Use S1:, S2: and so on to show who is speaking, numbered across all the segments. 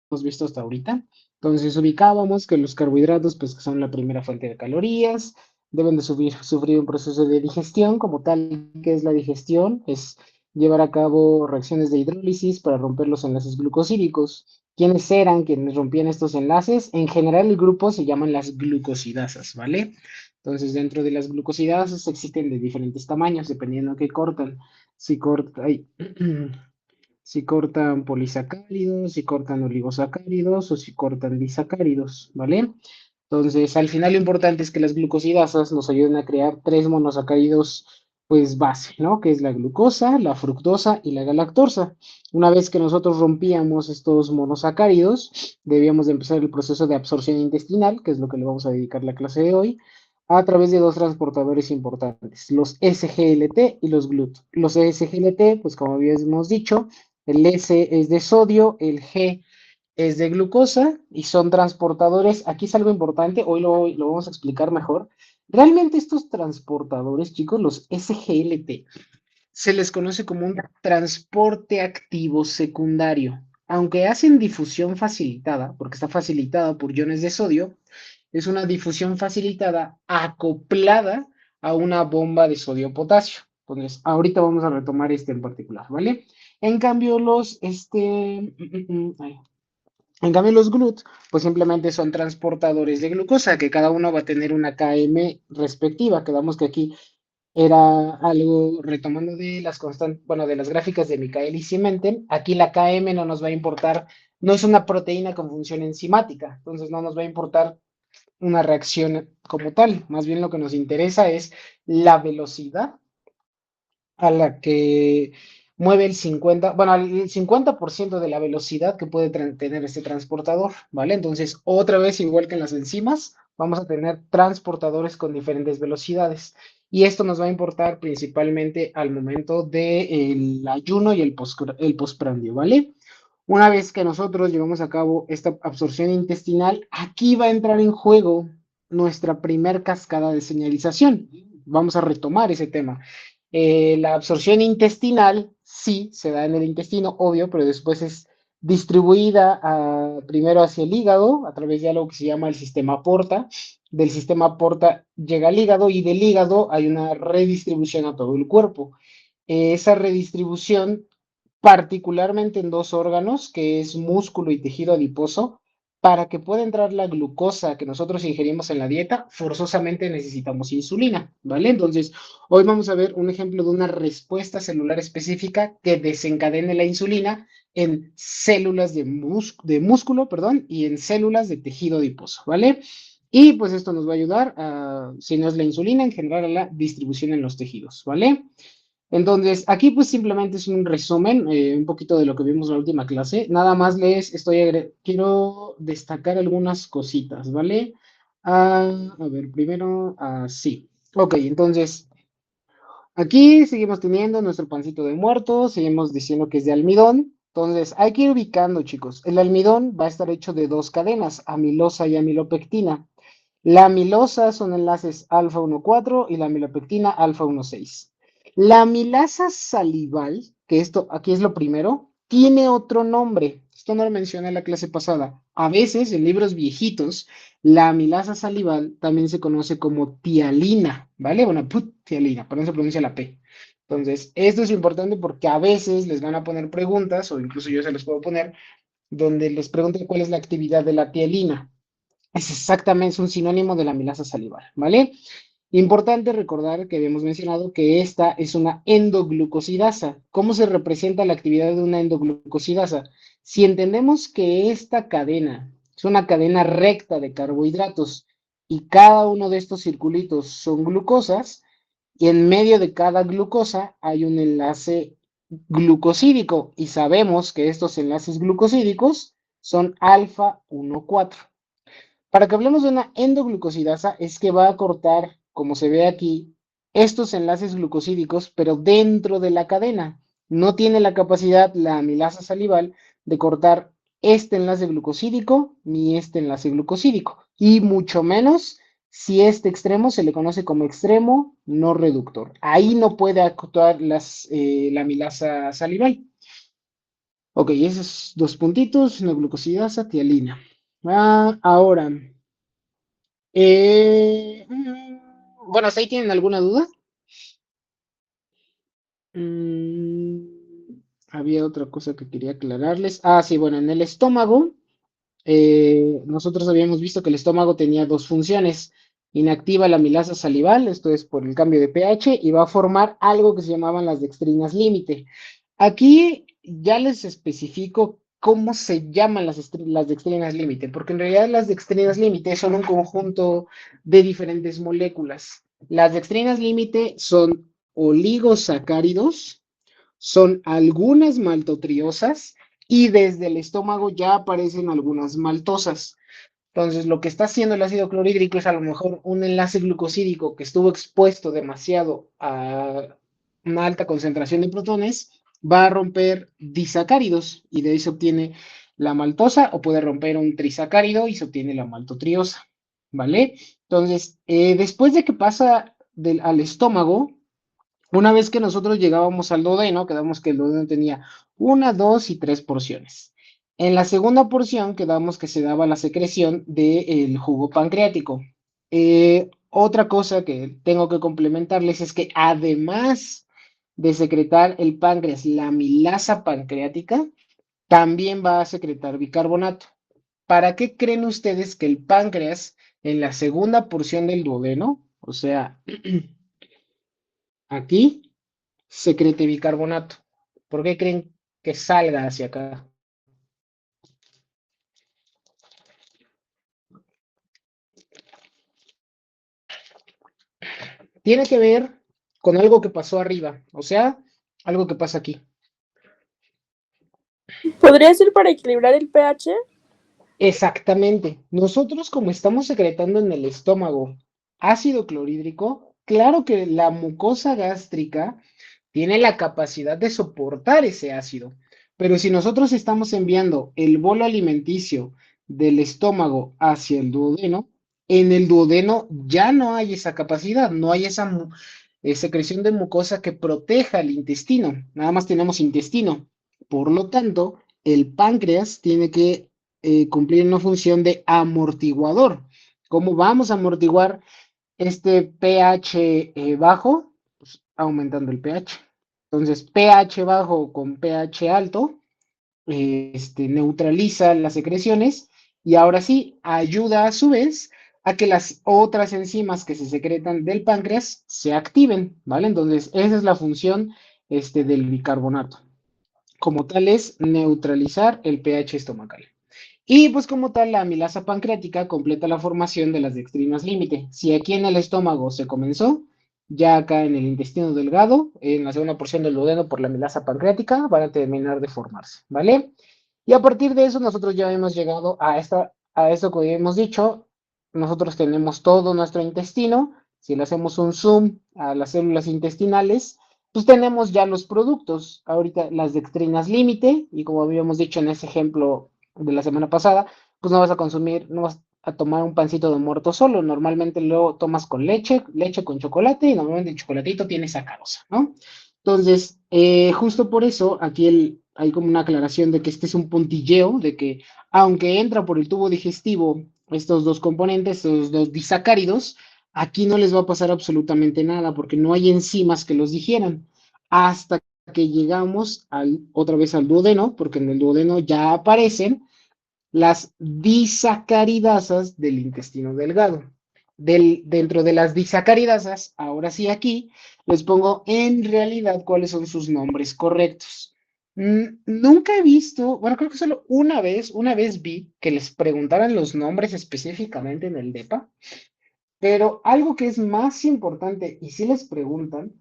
S1: hemos visto hasta ahorita. Entonces ubicábamos que los carbohidratos, pues que son la primera fuente de calorías, deben de sufrir un proceso de digestión como tal. ¿Que es la digestión? Es llevar a cabo reacciones de hidrólisis para romper los enlaces glucosídicos. ¿Quiénes eran quienes rompían estos enlaces? En general el grupo se llaman las glucosidasas, ¿vale? Entonces dentro de las glucosidasas existen de diferentes tamaños dependiendo de qué cortan. Si corta, ay, si cortan polisacáridos, si cortan oligosacáridos o si cortan disacáridos, ¿vale? Entonces, al final lo importante es que las glucosidasas nos ayuden a crear tres monosacáridos, pues base, ¿no? Que es la glucosa, la fructosa y la galactosa. Una vez que nosotros rompíamos estos monosacáridos, debíamos de empezar el proceso de absorción intestinal, que es lo que le vamos a dedicar la clase de hoy, a través de dos transportadores importantes, los SGLT y los GLUT. Los SGLT, pues como habíamos dicho, el S es de sodio, el G es de glucosa y son transportadores. Aquí es algo importante, hoy lo vamos a explicar mejor. Realmente estos transportadores, chicos, los SGLT, se les conoce como un transporte activo secundario. Aunque hacen difusión facilitada, porque está facilitada por iones de sodio, es una difusión facilitada acoplada a una bomba de sodio-potasio. Entonces, ahorita vamos a retomar este en particular, ¿vale? En cambio, ay, en cambio, los GLUT, pues simplemente son transportadores de glucosa, que cada uno va a tener una KM respectiva. Quedamos que aquí era algo retomando de las constantes, bueno, de las gráficas de Michaelis y Menten. Aquí la KM no nos va a importar, no es una proteína con función enzimática, entonces no nos va a importar una reacción como tal. Más bien lo que nos interesa es la velocidad a la que mueve el 50, bueno, el 50% de la velocidad que puede tener este transportador, ¿vale? Entonces, otra vez, igual que en las enzimas, vamos a tener transportadores con diferentes velocidades. Y esto nos va a importar principalmente al momento del ayuno y el postprandio, ¿vale? Una vez que nosotros llevamos a cabo esta absorción intestinal, aquí va a entrar en juego nuestra primer cascada de señalización. Vamos a retomar ese tema. La absorción intestinal sí se da en el intestino, obvio, pero después es distribuida primero hacia el hígado a través de algo que se llama el sistema porta. Del sistema porta llega al hígado y del hígado hay una redistribución a todo el cuerpo. Esa redistribución particularmente en dos órganos, que es músculo y tejido adiposo. Para que pueda entrar la glucosa que nosotros ingerimos en la dieta, forzosamente necesitamos insulina, ¿vale? Entonces, hoy vamos a ver un ejemplo de una respuesta celular específica que desencadene la insulina en células de músculo, perdón, y en células de tejido adiposo, ¿vale? Y pues esto nos va a ayudar, si no es la insulina, en general a la distribución en los tejidos, ¿vale? Entonces, aquí pues simplemente es un resumen, un poquito de lo que vimos en la última clase. Nada más quiero destacar algunas cositas, ¿vale? A ver, primero, sí. Ok, entonces, aquí seguimos teniendo nuestro pancito de muerto, seguimos diciendo que es de almidón. Entonces, hay que ir ubicando, chicos. El almidón va a estar hecho de dos cadenas, amilosa y amilopectina. La amilosa son enlaces alfa 1,4 y la amilopectina alfa 1,6. La amilasa salival, que esto aquí es lo primero, tiene otro nombre. Esto no lo mencioné en la clase pasada. A veces en libros viejitos, la amilasa salival también se conoce como tialina, ¿vale? Bueno, tialina, pero no se pronuncia la P. Entonces, esto es importante porque a veces les van a poner preguntas, o incluso yo se los puedo poner, donde les pregunten cuál es la actividad de la tialina. Es exactamente, es un sinónimo de la amilasa salival, ¿vale? Importante recordar que habíamos mencionado que esta es una endoglucosidasa. ¿Cómo se representa la actividad de una endoglucosidasa? Si entendemos que esta cadena es una cadena recta de carbohidratos y cada uno de estos circulitos son glucosas, y en medio de cada glucosa hay un enlace glucosídico y sabemos que estos enlaces glucosídicos son alfa 1,4. Para que hablemos de una endoglucosidasa es que va a cortar, como se ve aquí, estos enlaces glucosídicos, pero dentro de la cadena. No tiene la capacidad la amilasa salival de cortar este enlace glucosídico ni este enlace glucosídico, y mucho menos si este extremo se le conoce como extremo no reductor. Ahí no puede actuar la amilasa salival. Ok, esos dos puntitos, una glucosidasa, tialina. Ahora, bueno, ¿hasta ahí tienen alguna duda? Mm, había otra cosa que quería aclararles. Sí, bueno, en el estómago, nosotros habíamos visto que el estómago tenía dos funciones. Inactiva la amilasa salival, esto es por el cambio de pH, y va a formar algo que se llamaban las dextrinas límite. Aquí ya les especifico cómo se llaman las dextrinas límite, porque en realidad las dextrinas límite son un conjunto de diferentes moléculas. Las dextrinas límite son oligosacáridos, son algunas maltotriosas y desde el estómago ya aparecen algunas maltosas. Entonces, lo que está haciendo el ácido clorhídrico es a lo mejor un enlace glucosídico que estuvo expuesto demasiado a una alta concentración de protones, va a romper disacáridos y de ahí se obtiene la maltosa o puede romper un trisacárido y se obtiene la maltotriosa, ¿vale? Entonces, después de que pasa al estómago, una vez que nosotros llegábamos al duodeno, quedamos que el duodeno tenía una, dos y tres porciones. En la segunda porción quedamos que se daba la secreción del jugo pancreático. Otra cosa que tengo que complementarles es que además de secretar el páncreas, la amilasa pancreática, también va a secretar bicarbonato. ¿Para qué creen ustedes que el páncreas en la segunda porción del duodeno, o sea, aquí, secrete bicarbonato? ¿Por qué creen que salga hacia acá? Tiene que ver con algo que pasó arriba, o sea, algo que pasa aquí.
S2: ¿Podría ser para equilibrar el pH?
S1: Exactamente. Nosotros como estamos secretando en el estómago ácido clorhídrico, claro que la mucosa gástrica tiene la capacidad de soportar ese ácido, pero si nosotros estamos enviando el bolo alimenticio del estómago hacia el duodeno, en el duodeno ya no hay esa capacidad, no hay esa secreción de mucosa que proteja el intestino, nada más tenemos intestino. Por lo tanto, el páncreas tiene que cumplir una función de amortiguador. ¿Cómo vamos a amortiguar este pH bajo? Pues aumentando el pH. Entonces, pH bajo con pH alto neutraliza las secreciones y ahora sí ayuda a su vez a que las otras enzimas que se secretan del páncreas se activen, ¿vale? Entonces, esa es la función del bicarbonato. Como tal es neutralizar el pH estomacal. Y pues como tal, la amilasa pancreática completa la formación de las dextrinas límite. Si aquí en el estómago se comenzó, ya acá en el intestino delgado, en la segunda porción del duodeno por la amilasa pancreática, van a terminar de formarse, ¿vale? Y a partir de eso nosotros ya hemos llegado a esto que hemos dicho. Nosotros tenemos todo nuestro intestino. Si le hacemos un zoom a las células intestinales, pues tenemos ya los productos. Ahorita las dextrinas límite, y como habíamos dicho en ese ejemplo de la semana pasada, pues no vas a consumir, no vas a tomar un pancito de muerto solo. Normalmente lo tomas con leche, leche con chocolate, y normalmente el chocolatito tiene sacarosa, ¿no? Entonces, justo por eso aquí hay como una aclaración de que este es un puntilleo, de que aunque entra por el tubo digestivo estos dos componentes, estos dos disacáridos, aquí no les va a pasar absolutamente nada porque no hay enzimas que los digieran hasta que llegamos otra vez al duodeno, porque en el duodeno ya aparecen las disacaridasas del intestino delgado. Dentro de las disacaridasas, ahora sí aquí, les pongo en realidad cuáles son sus nombres correctos. Nunca he visto, bueno, creo que solo una vez vi que les preguntaran los nombres específicamente en el DEPA, pero algo que es más importante, y si les preguntan,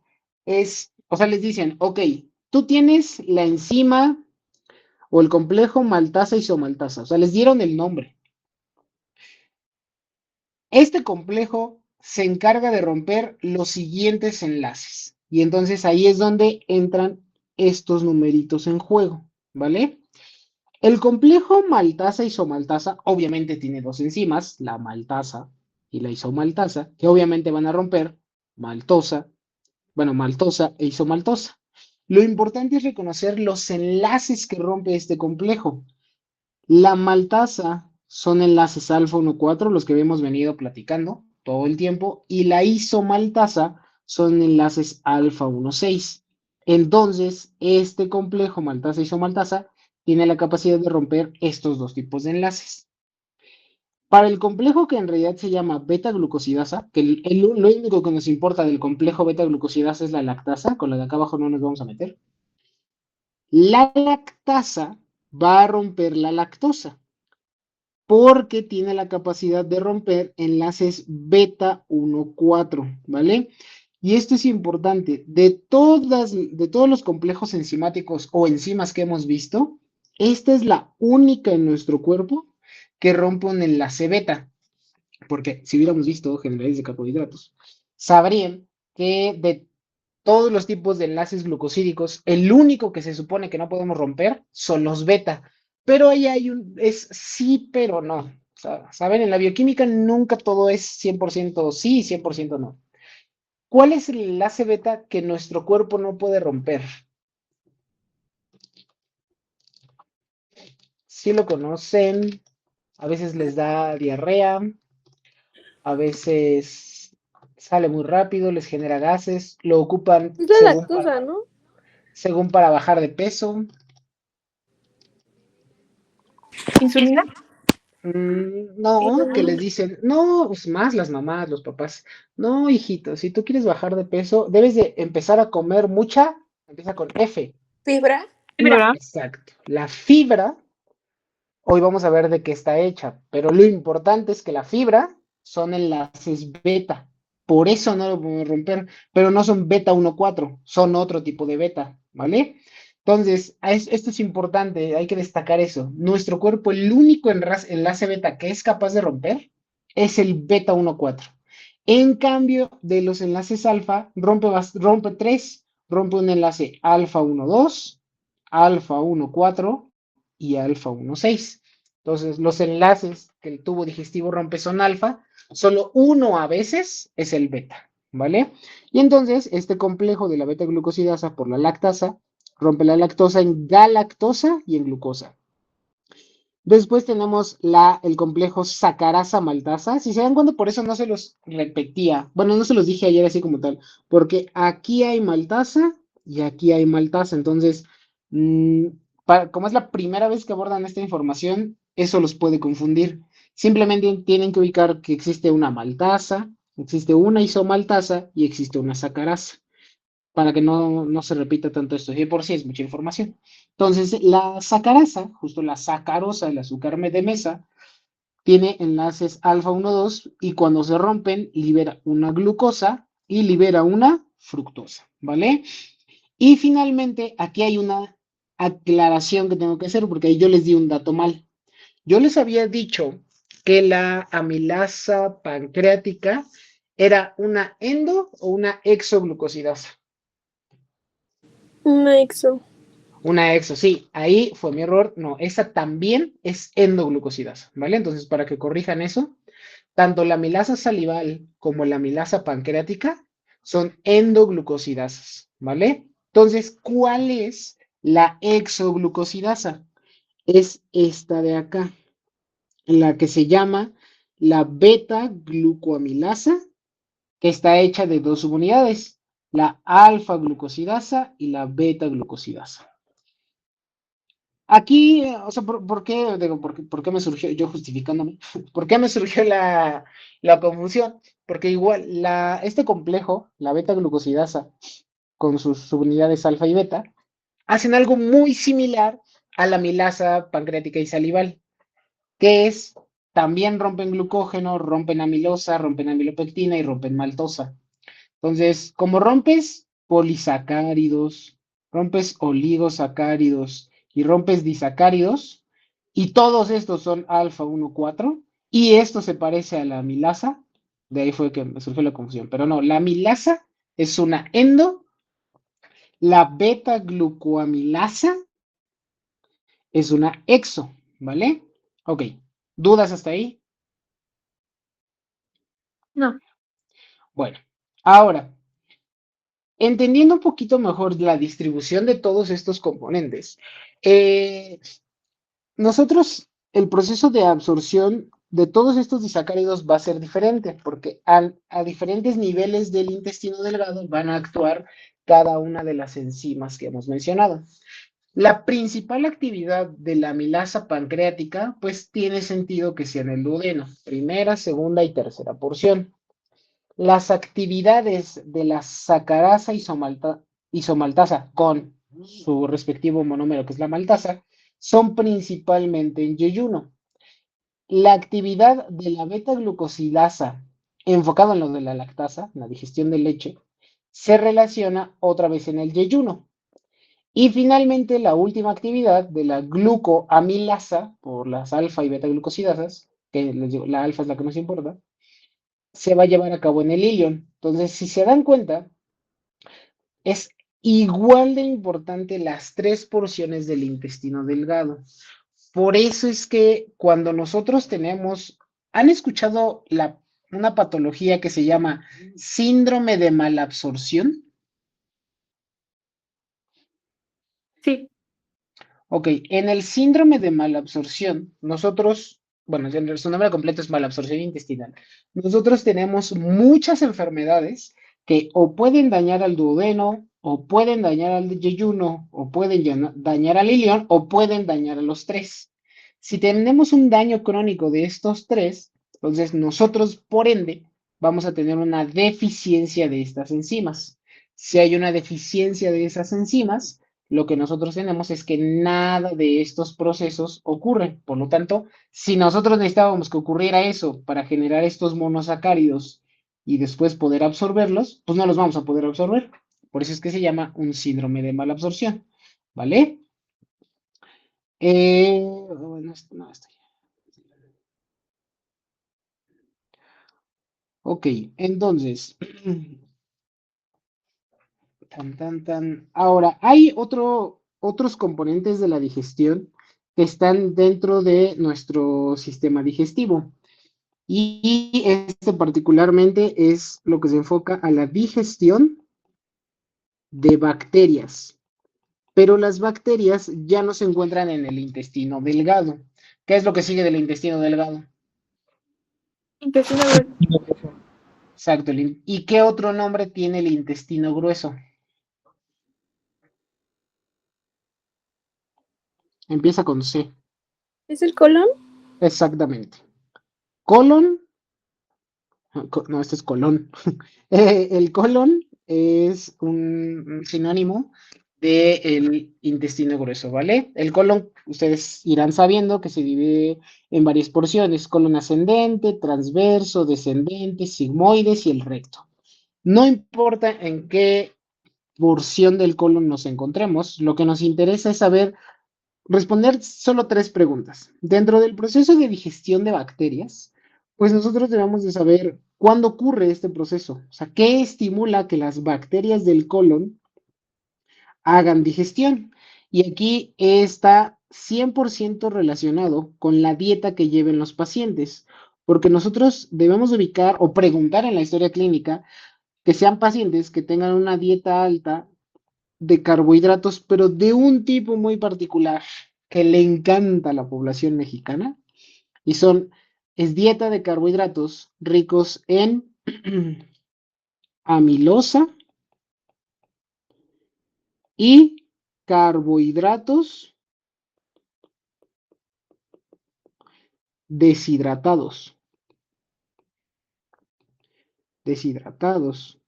S1: es, o sea, les dicen, ok, tú tienes la enzima o el complejo maltasa isomaltasa, o sea, les dieron el nombre. Este complejo se encarga de romper los siguientes enlaces. Y entonces ahí es donde entran estos numeritos en juego, ¿vale? El complejo maltasa isomaltasa obviamente tiene dos enzimas, la maltasa y la isomaltasa, que obviamente van a romper maltosa, bueno, maltosa e isomaltosa. Lo importante es reconocer los enlaces que rompe este complejo. La maltasa son enlaces alfa 1,4, los que hemos venido platicando todo el tiempo, y la isomaltasa son enlaces alfa 1,6. Entonces, este complejo maltasa-isomaltasa tiene la capacidad de romper estos dos tipos de enlaces. Para el complejo que en realidad se llama beta-glucosidasa, que lo único que nos importa del complejo beta-glucosidasa es la lactasa, con la de acá abajo no nos vamos a meter, la lactasa va a romper la lactosa porque tiene la capacidad de romper enlaces beta 1,4, ¿vale? Y esto es importante. De todos los complejos enzimáticos o enzimas que hemos visto, esta es la única en nuestro cuerpo que rompe un enlace beta. Porque si hubiéramos visto generales de carbohidratos, sabrían que de todos los tipos de enlaces glucosídicos, el único que se supone que no podemos romper son los beta. Pero ahí es sí, pero no. O sea, saben, en la bioquímica nunca todo es 100% sí y 100% no. ¿Cuál es el enlace beta que nuestro cuerpo no puede romper? Si lo conocen, a veces les da diarrea, a veces sale muy rápido, les genera gases, lo ocupan
S2: Es la lactosa, ¿no?
S1: según para bajar de peso.
S3: ¿Insulina?
S1: No, que les dicen, no, pues más las mamás, los papás. No, hijito, si tú quieres bajar de peso, debes de empezar a comer mucha, empieza con F.
S2: ¿Fibra?
S3: Fibra.
S1: Exacto. La fibra, hoy vamos a ver de qué está hecha, pero lo importante es que la fibra son enlaces beta. Por eso no lo podemos romper, pero no son beta 1,4, son otro tipo de beta, ¿vale? Entonces, esto es importante, hay que destacar eso. Nuestro cuerpo, el único enlace beta que es capaz de romper es el beta 1,4. En cambio, de los enlaces alfa, rompe tres. Rompe un enlace alfa 1,2, alfa 1,4 y alfa 1,6. Entonces, los enlaces que el tubo digestivo rompe son alfa, solo uno a veces es el beta, ¿vale? Y entonces, este complejo de la beta-glucosidasa por la lactasa rompe la lactosa en galactosa y en glucosa. Después tenemos el complejo sacarasa-maltasa. Si se dan cuenta, por eso no se los repetía. Bueno, no se los dije ayer así como tal, porque aquí hay maltasa y aquí hay maltasa. Entonces, mmm, como es la primera vez que abordan esta información, eso los puede confundir. Simplemente tienen que ubicar que existe una maltasa, existe una isomaltasa y existe una sacarasa para que no se repita tanto esto. Y por sí es mucha información. Entonces, la sacarasa, justo la sacarosa, el azúcar de mesa, tiene enlaces alfa 1,2 y cuando se rompen libera una glucosa y libera una fructosa, ¿vale? Y finalmente, aquí hay una aclaración que tengo que hacer porque ahí yo les di un dato mal. Yo les había dicho que la amilasa pancreática era una endo o una exoglucosidasa.
S2: Un exo.
S1: Una exo, sí, ahí fue mi error. No, esa también es endoglucosidasa, ¿vale? Entonces, para que corrijan eso, tanto la amilasa salival como la amilasa pancreática son endoglucosidasas, ¿vale? Entonces, ¿cuál es la exoglucosidasa? Es esta de acá, la que se llama la beta-glucoamilasa, que está hecha de dos subunidades, la alfa-glucosidasa y la beta-glucosidasa. Aquí, o sea, ¿por qué, digo, por qué me surgió, yo justificándome, por qué me surgió la confusión? Porque igual, este complejo, la beta-glucosidasa, con sus subunidades alfa y beta, hacen algo muy similar a la amilasa pancreática y salival, que es, también rompen glucógeno, rompen amilosa, rompen amilopectina y rompen maltosa. Entonces, como rompes polisacáridos, rompes oligosacáridos y rompes disacáridos, y todos estos son alfa 1,4, y esto se parece a la amilasa, de ahí fue que me surgió la confusión. Pero no, la amilasa es una endo, la beta-glucoamilasa es una exo, ¿vale? Ok, ¿dudas hasta ahí?
S3: No.
S1: Bueno, ahora, entendiendo un poquito mejor la distribución de todos estos componentes, eh, nosotros, el proceso de absorción de todos estos disacáridos va a ser diferente, porque a diferentes niveles del intestino delgado van a actuar cada una de las enzimas que hemos mencionado. La principal actividad de la amilasa pancreática, pues tiene sentido que sea en el duodeno, primera, segunda y tercera porción. Las actividades de la sacarasa isomaltasa con su respectivo monómero, que es la maltasa, son principalmente en yeyuno. La actividad de la beta-glucosidasa, enfocado en lo de la lactasa, la digestión de leche, se relaciona otra vez en el yeyuno. Y finalmente, la última actividad de la glucoamilasa, por las alfa y beta-glucosidasas, que les digo, la alfa es la que nos importa, se va a llevar a cabo en el ilion. Entonces, si se dan cuenta, es igual de importante las tres porciones del intestino delgado. Por eso es que cuando nosotros tenemos, ¿han escuchado una patología que se llama síndrome de malabsorción?
S3: Sí,
S1: Ok, en el síndrome de malabsorción, nosotros, bueno, su nombre completo es malabsorción intestinal. Nosotros tenemos muchas enfermedades que o pueden dañar al duodeno, o pueden dañar al yeyuno, o pueden dañar al ilion, o pueden dañar a los tres. Si tenemos un daño crónico de estos tres, entonces nosotros, por ende, vamos a tener una deficiencia de estas enzimas. Si hay una deficiencia de esas enzimas, lo que nosotros tenemos es que nada de estos procesos ocurren. Por lo tanto, si nosotros necesitábamos que ocurriera eso para generar estos monosacáridos y después poder absorberlos, pues no los vamos a poder absorber. Por eso es que se llama un síndrome de malabsorción. ¿Vale? Bueno, no, esto ya. Ok, entonces, Ahora, hay otros componentes de la digestión que están dentro de nuestro sistema digestivo. Y este particularmente es lo que se enfoca a la digestión de bacterias. Pero las bacterias ya no se encuentran en el intestino delgado. ¿Qué es lo que sigue del intestino delgado?
S3: intestino grueso.
S1: Exacto. ¿Y qué otro nombre tiene el intestino grueso? Empieza con C.
S2: ¿Es el colon?
S1: Exactamente. Colon. No, este es colon. El colon es un sinónimo del intestino grueso, ¿vale? El colon, ustedes irán sabiendo que se divide en varias porciones: colon ascendente, transverso, descendente, sigmoides y el recto. No importa en qué porción del colon nos encontremos, lo que nos interesa es saber responder solo tres preguntas. Dentro del proceso de digestión de bacterias, pues nosotros debemos de saber cuándo ocurre este proceso. O sea, ¿qué estimula que las bacterias del colon hagan digestión? Y aquí está 100% relacionado con la dieta que lleven los pacientes, porque nosotros debemos ubicar o preguntar en la historia clínica que sean pacientes que tengan una dieta alta de carbohidratos, pero de un tipo muy particular que le encanta a la población mexicana, y es dieta de carbohidratos ricos en amilosa y carbohidratos deshidratados. Deshidratados.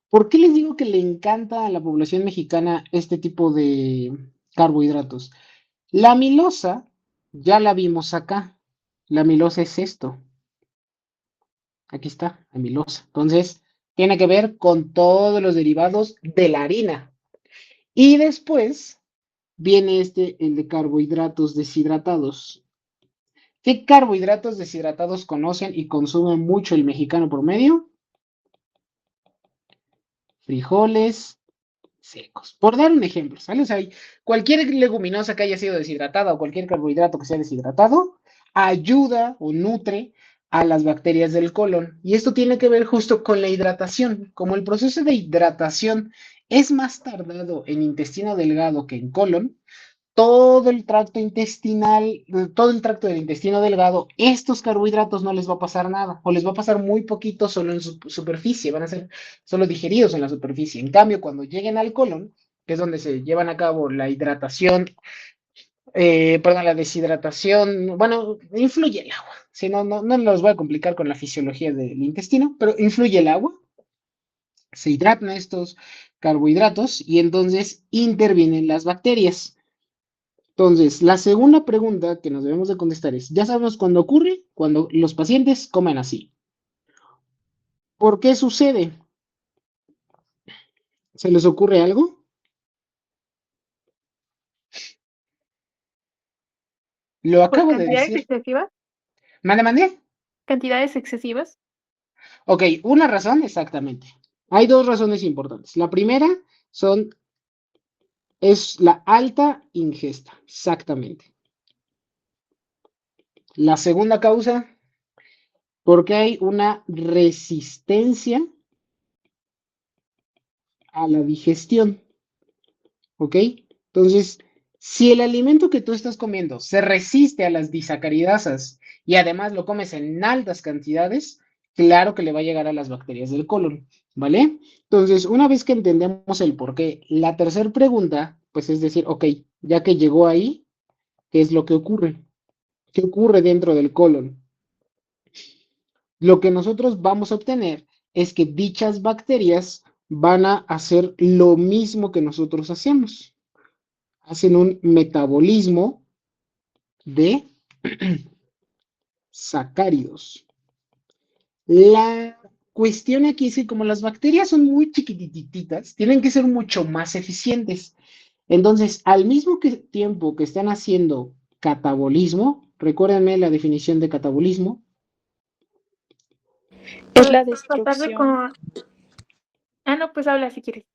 S1: ¿Por qué les digo que le encanta a la población mexicana este tipo de carbohidratos? La amilosa, ya la vimos acá. La amilosa es esto. Aquí está, amilosa. Entonces, tiene que ver con todos los derivados de la harina. Y después viene el de carbohidratos deshidratados. ¿Qué carbohidratos deshidratados conocen y consumen mucho el mexicano promedio? Frijoles secos. Por dar un ejemplo, ¿sale? O sea, cualquier leguminosa que haya sido deshidratada o cualquier carbohidrato que sea deshidratado ayuda o nutre a las bacterias del colon. Y esto tiene que ver justo con la hidratación. Como el proceso de hidratación es más tardado en intestino delgado que en colon, todo el tracto intestinal, todo el tracto del intestino delgado, estos carbohidratos no les va a pasar nada, o les va a pasar muy poquito solo en su superficie, van a ser solo digeridos en la superficie. En cambio, cuando lleguen al colon, que es donde se llevan a cabo la hidratación, perdón, la deshidratación, bueno, influye el agua. Si no, no los voy a complicar con la fisiología del intestino, pero influye el agua, se hidratan estos carbohidratos y entonces intervienen las bacterias. Entonces, la segunda pregunta que nos debemos de contestar es, ya sabemos cuándo ocurre, cuando los pacientes comen así. ¿Por qué sucede? ¿Se les ocurre algo? Lo
S3: Por
S1: acabo de
S3: cantidades
S1: decir.
S3: excesivas.
S1: ¿Mande, mande?
S3: Cantidades excesivas.
S1: Ok, una razón, exactamente. Hay dos razones importantes. La primera es la alta ingesta, exactamente. La segunda causa, porque hay una resistencia a la digestión. ¿Ok? Entonces, si el alimento que tú estás comiendo se resiste a las disacaridasas y además lo comes en altas cantidades, claro que le va a llegar a las bacterias del colon, ¿vale? Entonces, una vez que entendemos el por qué, la tercera pregunta, pues es decir, ok, ya que llegó ahí, ¿qué es lo que ocurre? ¿Qué ocurre dentro del colon? Lo que nosotros vamos a obtener es que dichas bacterias van a hacer lo mismo que nosotros hacemos. Hacen un metabolismo de sacáridos. La cuestión aquí es que como las bacterias son muy chiquitititas, tienen que ser mucho más eficientes. Entonces, al mismo tiempo que están haciendo catabolismo, recuérdenme la definición de catabolismo.
S2: Es la
S3: Tratar de
S2: destrucción.
S3: con... Ah, no, pues habla si quieres.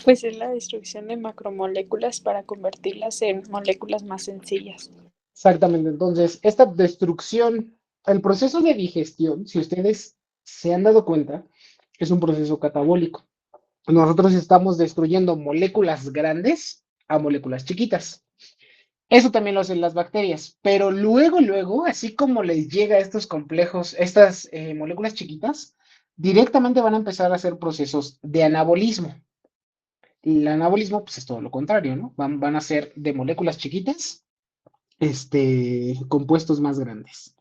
S2: Pues es la destrucción de macromoléculas para convertirlas en moléculas más sencillas.
S1: Exactamente, entonces, esta destrucción, el proceso de digestión, si ustedes se han dado cuenta, es un proceso catabólico. Nosotros estamos destruyendo moléculas grandes a moléculas chiquitas. Eso también lo hacen las bacterias, pero luego, así como les llega a estos complejos, estas moléculas chiquitas, directamente van a empezar a hacer procesos de anabolismo. El anabolismo, pues es todo lo contrario, ¿no? Van a ser de moléculas chiquitas, compuestos más grandes.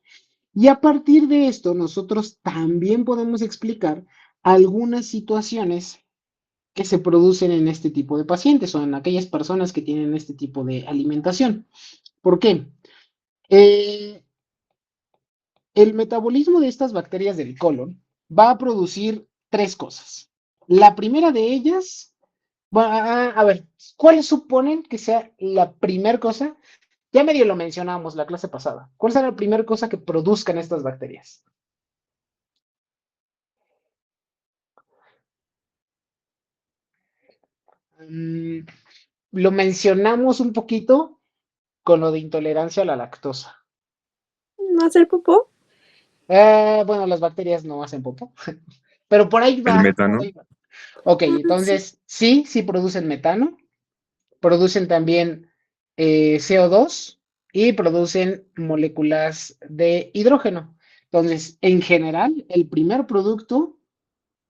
S1: Y a partir de esto, nosotros también podemos explicar algunas situaciones que se producen en este tipo de pacientes o en aquellas personas que tienen este tipo de alimentación. ¿Por qué? Eh, el metabolismo de estas bacterias del colon va a producir tres cosas. La primera de ellas, bueno, a ver, ¿cuál suponen que sea la primera cosa? Ya medio lo mencionamos la clase pasada. ¿Cuál será la primera cosa que produzcan estas bacterias? Mm, lo mencionamos un poquito con lo de intolerancia a la lactosa.
S2: ¿No hacer popó?
S1: Bueno, las bacterias no hacen popó, pero por ahí
S4: El
S1: va, por
S4: metano.
S1: ahí va. Ok,
S2: Sí.
S1: entonces sí producen metano, producen también CO2 y producen moléculas de hidrógeno. Entonces, en general, el primer producto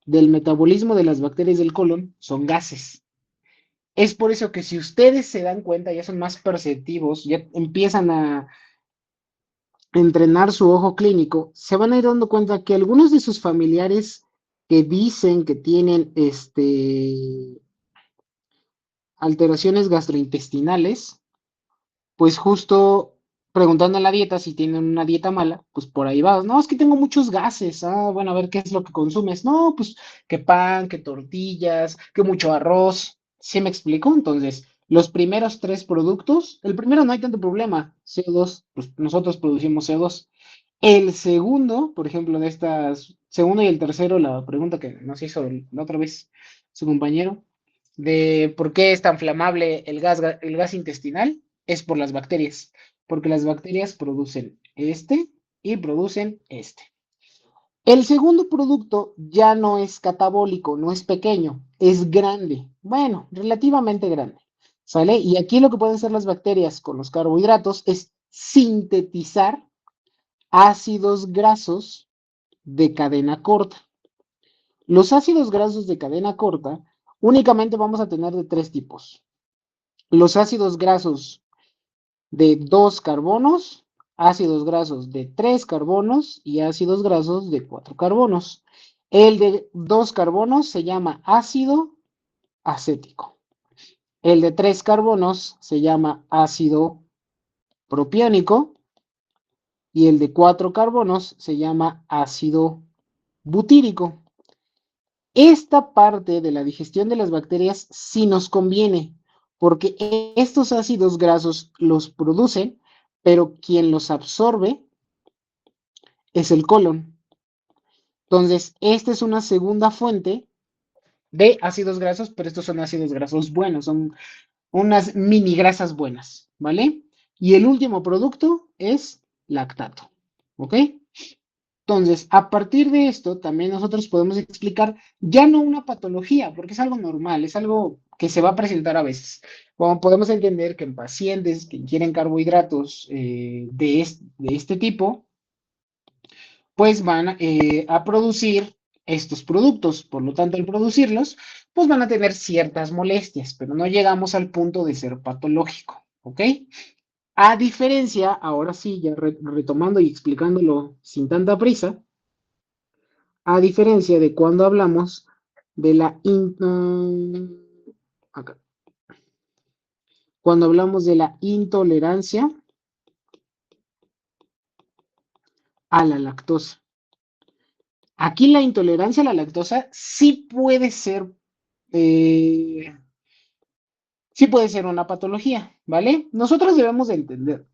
S1: del metabolismo de las bacterias del colon son gases. Es por eso que si ustedes se dan cuenta, ya son más perceptivos, ya empiezan a entrenar su ojo clínico, se van a ir dando cuenta que algunos de sus familiares que dicen que tienen alteraciones gastrointestinales, pues justo preguntando en la dieta si tienen una dieta mala, pues por ahí vas. No, es que tengo muchos gases. Ah, bueno, a ver qué es lo que consumes. No, pues que pan, que tortillas, que mucho arroz. ¿Sí me explico? Entonces, los primeros tres productos, el primero no hay tanto problema, CO2, pues nosotros producimos CO2. El segundo, por ejemplo, de estas, segundo y el tercero, la pregunta que nos hizo la otra vez su compañero, de por qué es tan flamable el gas intestinal, es por las bacterias, porque las bacterias producen este y producen este. El segundo producto ya no es catabólico, no es pequeño, es grande. Bueno, relativamente grande. ¿Sale? Y aquí lo que pueden hacer las bacterias con los carbohidratos es sintetizar ácidos grasos de cadena corta. Los ácidos grasos de cadena corta únicamente vamos a tener de tres tipos. Los ácidos grasos de 2 carbonos, ácidos grasos de 3 carbonos y ácidos grasos de 4 carbonos. El de 2 carbonos se llama ácido acético. El de 3 carbonos se llama ácido propiónico y el de 4 carbonos se llama ácido butírico. Esta parte de la digestión de las bacterias sí nos conviene, porque estos ácidos grasos los producen, pero quien los absorbe es el colon. Entonces, esta es una segunda fuente de ácidos grasos, pero estos son ácidos grasos buenos, son unas mini grasas buenas, ¿vale? Y el último producto es lactato, ¿ok? Entonces, a partir de esto, también nosotros podemos explicar ya no una patología, porque es algo normal, es algo que se va a presentar a veces. Como podemos entender que en pacientes que ingieren carbohidratos de este tipo, pues van a producir estos productos. Por lo tanto, al producirlos, pues van a tener ciertas molestias, pero no llegamos al punto de ser patológico, ¿ok? A diferencia, ahora sí, ya retomando y explicándolo sin tanta prisa, a diferencia de cuando hablamos de acá. Cuando hablamos de la intolerancia a la lactosa. Aquí la intolerancia a la lactosa eh, sí puede ser una patología, ¿vale? Nosotros debemos de entender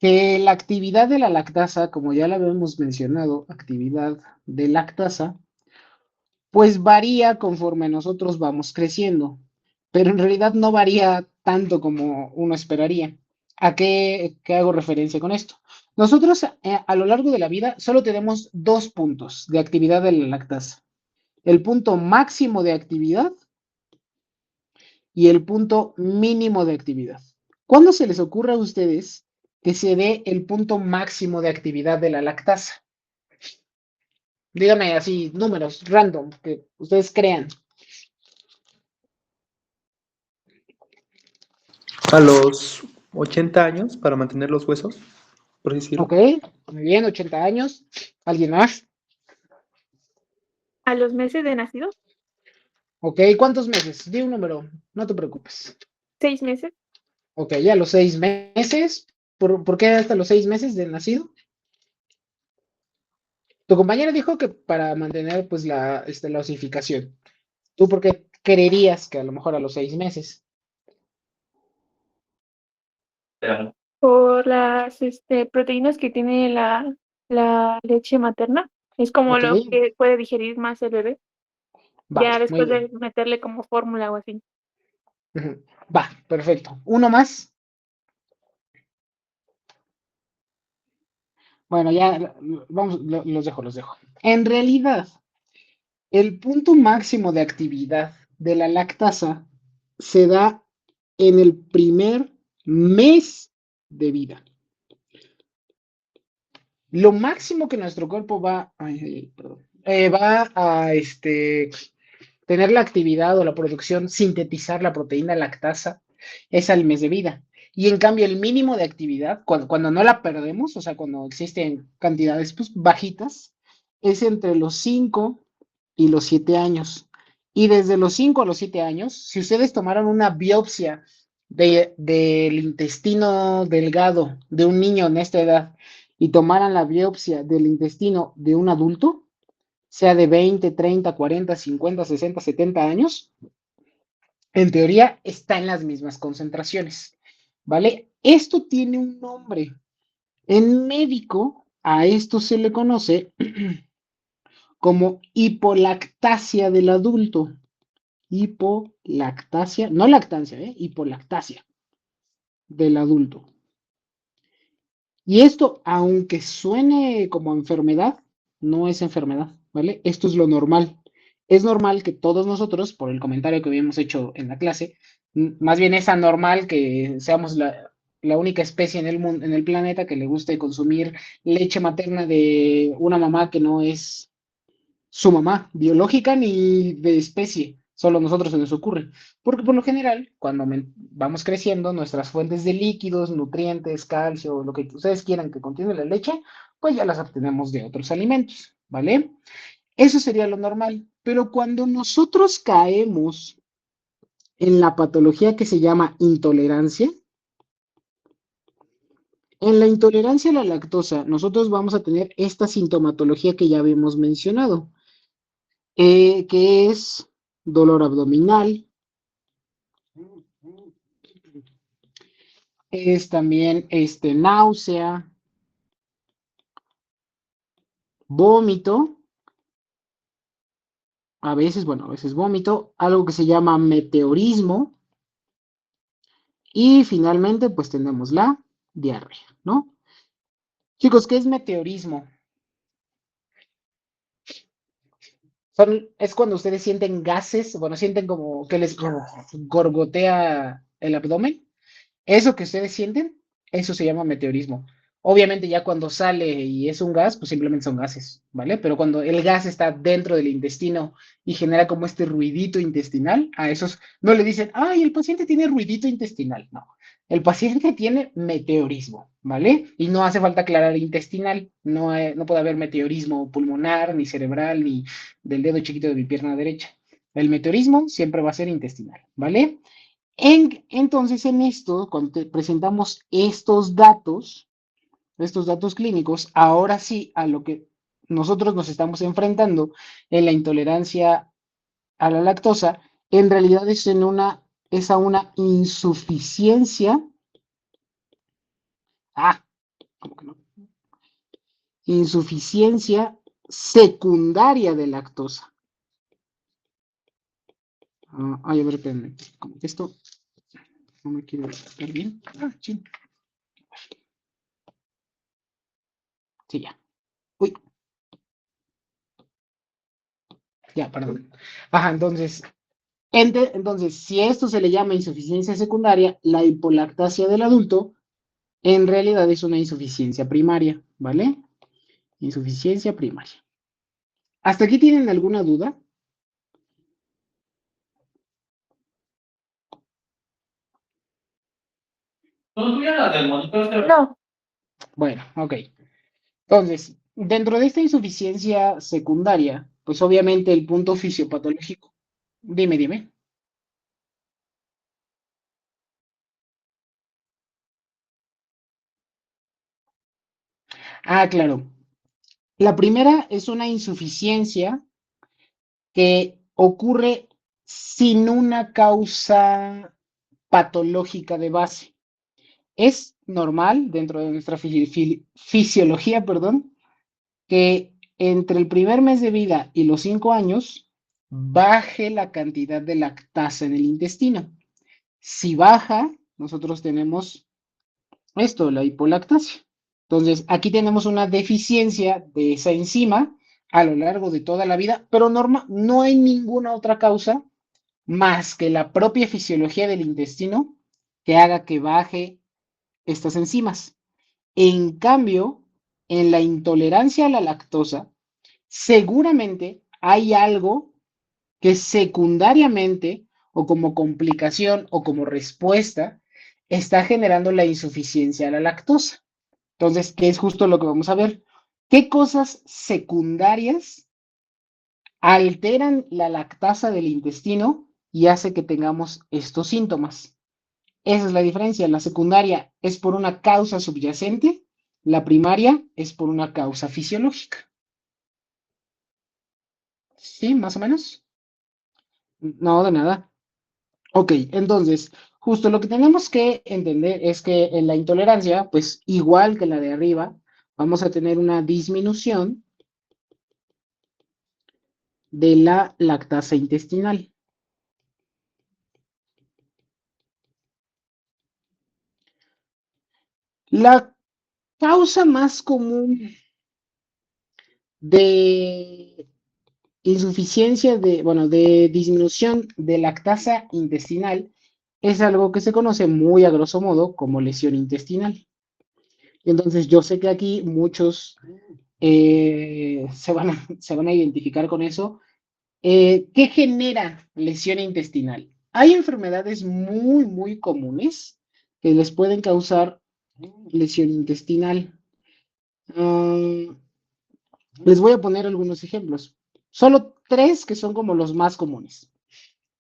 S1: que la actividad de la lactasa, como ya la habíamos mencionado, actividad de lactasa, pues varía conforme nosotros vamos creciendo, pero en realidad no varía tanto como uno esperaría. ¿A qué hago referencia con esto? Nosotros a lo largo de la vida solo tenemos dos puntos de actividad de la lactasa. El punto máximo de actividad y el punto mínimo de actividad. ¿Cuándo se les ocurre a ustedes que se dé el punto máximo de actividad de la lactasa? Díganme así, números random que ustedes crean.
S4: A los 80 años para mantener los huesos, por decirlo.
S1: Ok, muy bien, 80 años. ¿Alguien más?
S3: ¿A los meses de nacido?
S1: Ok, ¿cuántos meses? Di un número, no te preocupes.
S3: 6 meses.
S1: Ok, ya los 6 meses. ¿Por qué hasta los 6 meses de nacido? Tu compañera dijo que para mantener pues la osificación. ¿Tú por qué creerías que a lo mejor a los 6 meses?
S3: Por las proteínas que tiene la leche materna. Es como
S1: Ok,
S3: lo que puede digerir más el bebé. Ya
S1: vale, muy
S3: después de
S1: bien.
S3: meterle como fórmula o así.
S1: Ujú. Va, perfecto. ¿Uno más? Bueno, ya vamos, los dejo. En realidad, el punto máximo de actividad de la lactasa se da en el primer mes de vida. Lo máximo que nuestro cuerpo va a tener la actividad o la producción, sintetizar la proteína lactasa, es al mes de vida. Y en cambio, el mínimo de actividad, cuando no la perdemos, o sea, cuando existen cantidades pues, bajitas, es entre los 5 y los 7 años. Y desde los 5 a los 7 años, si ustedes tomaron una biopsia del intestino delgado de un niño en esta edad y tomaran la biopsia del intestino de un adulto, sea de 20, 30, 40, 50, 60, 70 años, en teoría está en las mismas concentraciones, ¿vale? Esto tiene un nombre. En médico, a esto se le conoce como hipolactasia del adulto. Hipolactasia, no lactancia, hipolactasia del adulto. Y esto, aunque suene como enfermedad, no es enfermedad, ¿vale? Esto es lo normal. Es normal que todos nosotros, por el comentario que habíamos hecho en la clase, más bien es anormal que seamos la única especie en el mundo, en el planeta que le guste consumir leche materna de una mamá que no es su mamá biológica ni de especie. Solo a nosotros se nos ocurre. Porque por lo general, cuando vamos creciendo, nuestras fuentes de líquidos, nutrientes, calcio, lo que ustedes quieran que contiene la leche, pues ya las obtenemos de otros alimentos, ¿vale? Eso sería lo normal. Pero cuando nosotros caemos en la patología que se llama intolerancia, en la intolerancia a la lactosa, nosotros vamos a tener esta sintomatología que ya habíamos mencionado, que es dolor abdominal, es también náusea, vómito, a veces vómito, algo que se llama meteorismo y finalmente pues tenemos la diarrea, ¿no? Chicos, ¿qué es meteorismo? Es cuando ustedes sienten gases, bueno, sienten como que les gorgotea el abdomen. Eso que ustedes sienten, eso se llama meteorismo. Obviamente ya cuando sale y es un gas, pues simplemente son gases, ¿vale? Pero cuando el gas está dentro del intestino y genera como este ruidito intestinal, a esos no le dicen, ay, el paciente tiene ruidito intestinal. No, el paciente tiene meteorismo, ¿vale? Y no hace falta aclarar intestinal, no, no puede haber meteorismo pulmonar, ni cerebral, ni del dedo chiquito de mi pierna derecha. El meteorismo siempre va a ser intestinal, ¿vale? Entonces, en esto, cuando presentamos estos datos clínicos, ahora sí a lo que nosotros nos estamos enfrentando en la intolerancia a la lactosa, en realidad es a una insuficiencia, ¿cómo que no? Insuficiencia secundaria de lactosa. Ay, a ver, espérenme, como que esto no me quiere ver bien. Sí. Sí, ya. Uy, ya, perdón. Ajá, entonces, si esto se le llama insuficiencia secundaria, la hipolactasia del adulto en realidad es una insuficiencia primaria, ¿vale? Insuficiencia primaria. ¿Hasta aquí tienen alguna duda?
S3: No,
S1: Bueno, ok. Entonces, dentro de esta insuficiencia secundaria, pues obviamente el punto fisiopatológico. Dime. Claro. La primera es una insuficiencia que ocurre sin una causa patológica de base. Es normal dentro de nuestra fisiología, perdón, que entre el primer mes de vida y los 5 años baje la cantidad de lactasa en el intestino. Si baja, nosotros tenemos esto, la hipolactasia. Entonces, aquí tenemos una deficiencia de esa enzima a lo largo de toda la vida, pero no hay ninguna otra causa más que la propia fisiología del intestino que haga que baje estas enzimas. En cambio, en la intolerancia a la lactosa, seguramente hay algo que secundariamente o como complicación o como respuesta está generando la insuficiencia a la lactosa. Entonces, ¿qué es justo lo que vamos a ver? ¿Qué cosas secundarias alteran la lactasa del intestino y hace que tengamos estos síntomas? Esa es la diferencia. La secundaria es por una causa subyacente, la primaria es por una causa fisiológica. ¿Sí? ¿Más o menos? No, de nada. Ok, entonces, justo lo que tenemos que entender es que en la intolerancia, pues igual que la de arriba, vamos a tener una disminución de la lactasa intestinal. La causa más común de insuficiencia de disminución de lactasa intestinal es algo que se conoce muy a grosso modo como lesión intestinal. Y entonces yo sé que aquí muchos se van a identificar con eso. ¿Qué genera lesión intestinal? Hay enfermedades muy, muy comunes que les pueden causar lesión intestinal. Ah, les voy a poner algunos ejemplos. Solo tres que son como los más comunes.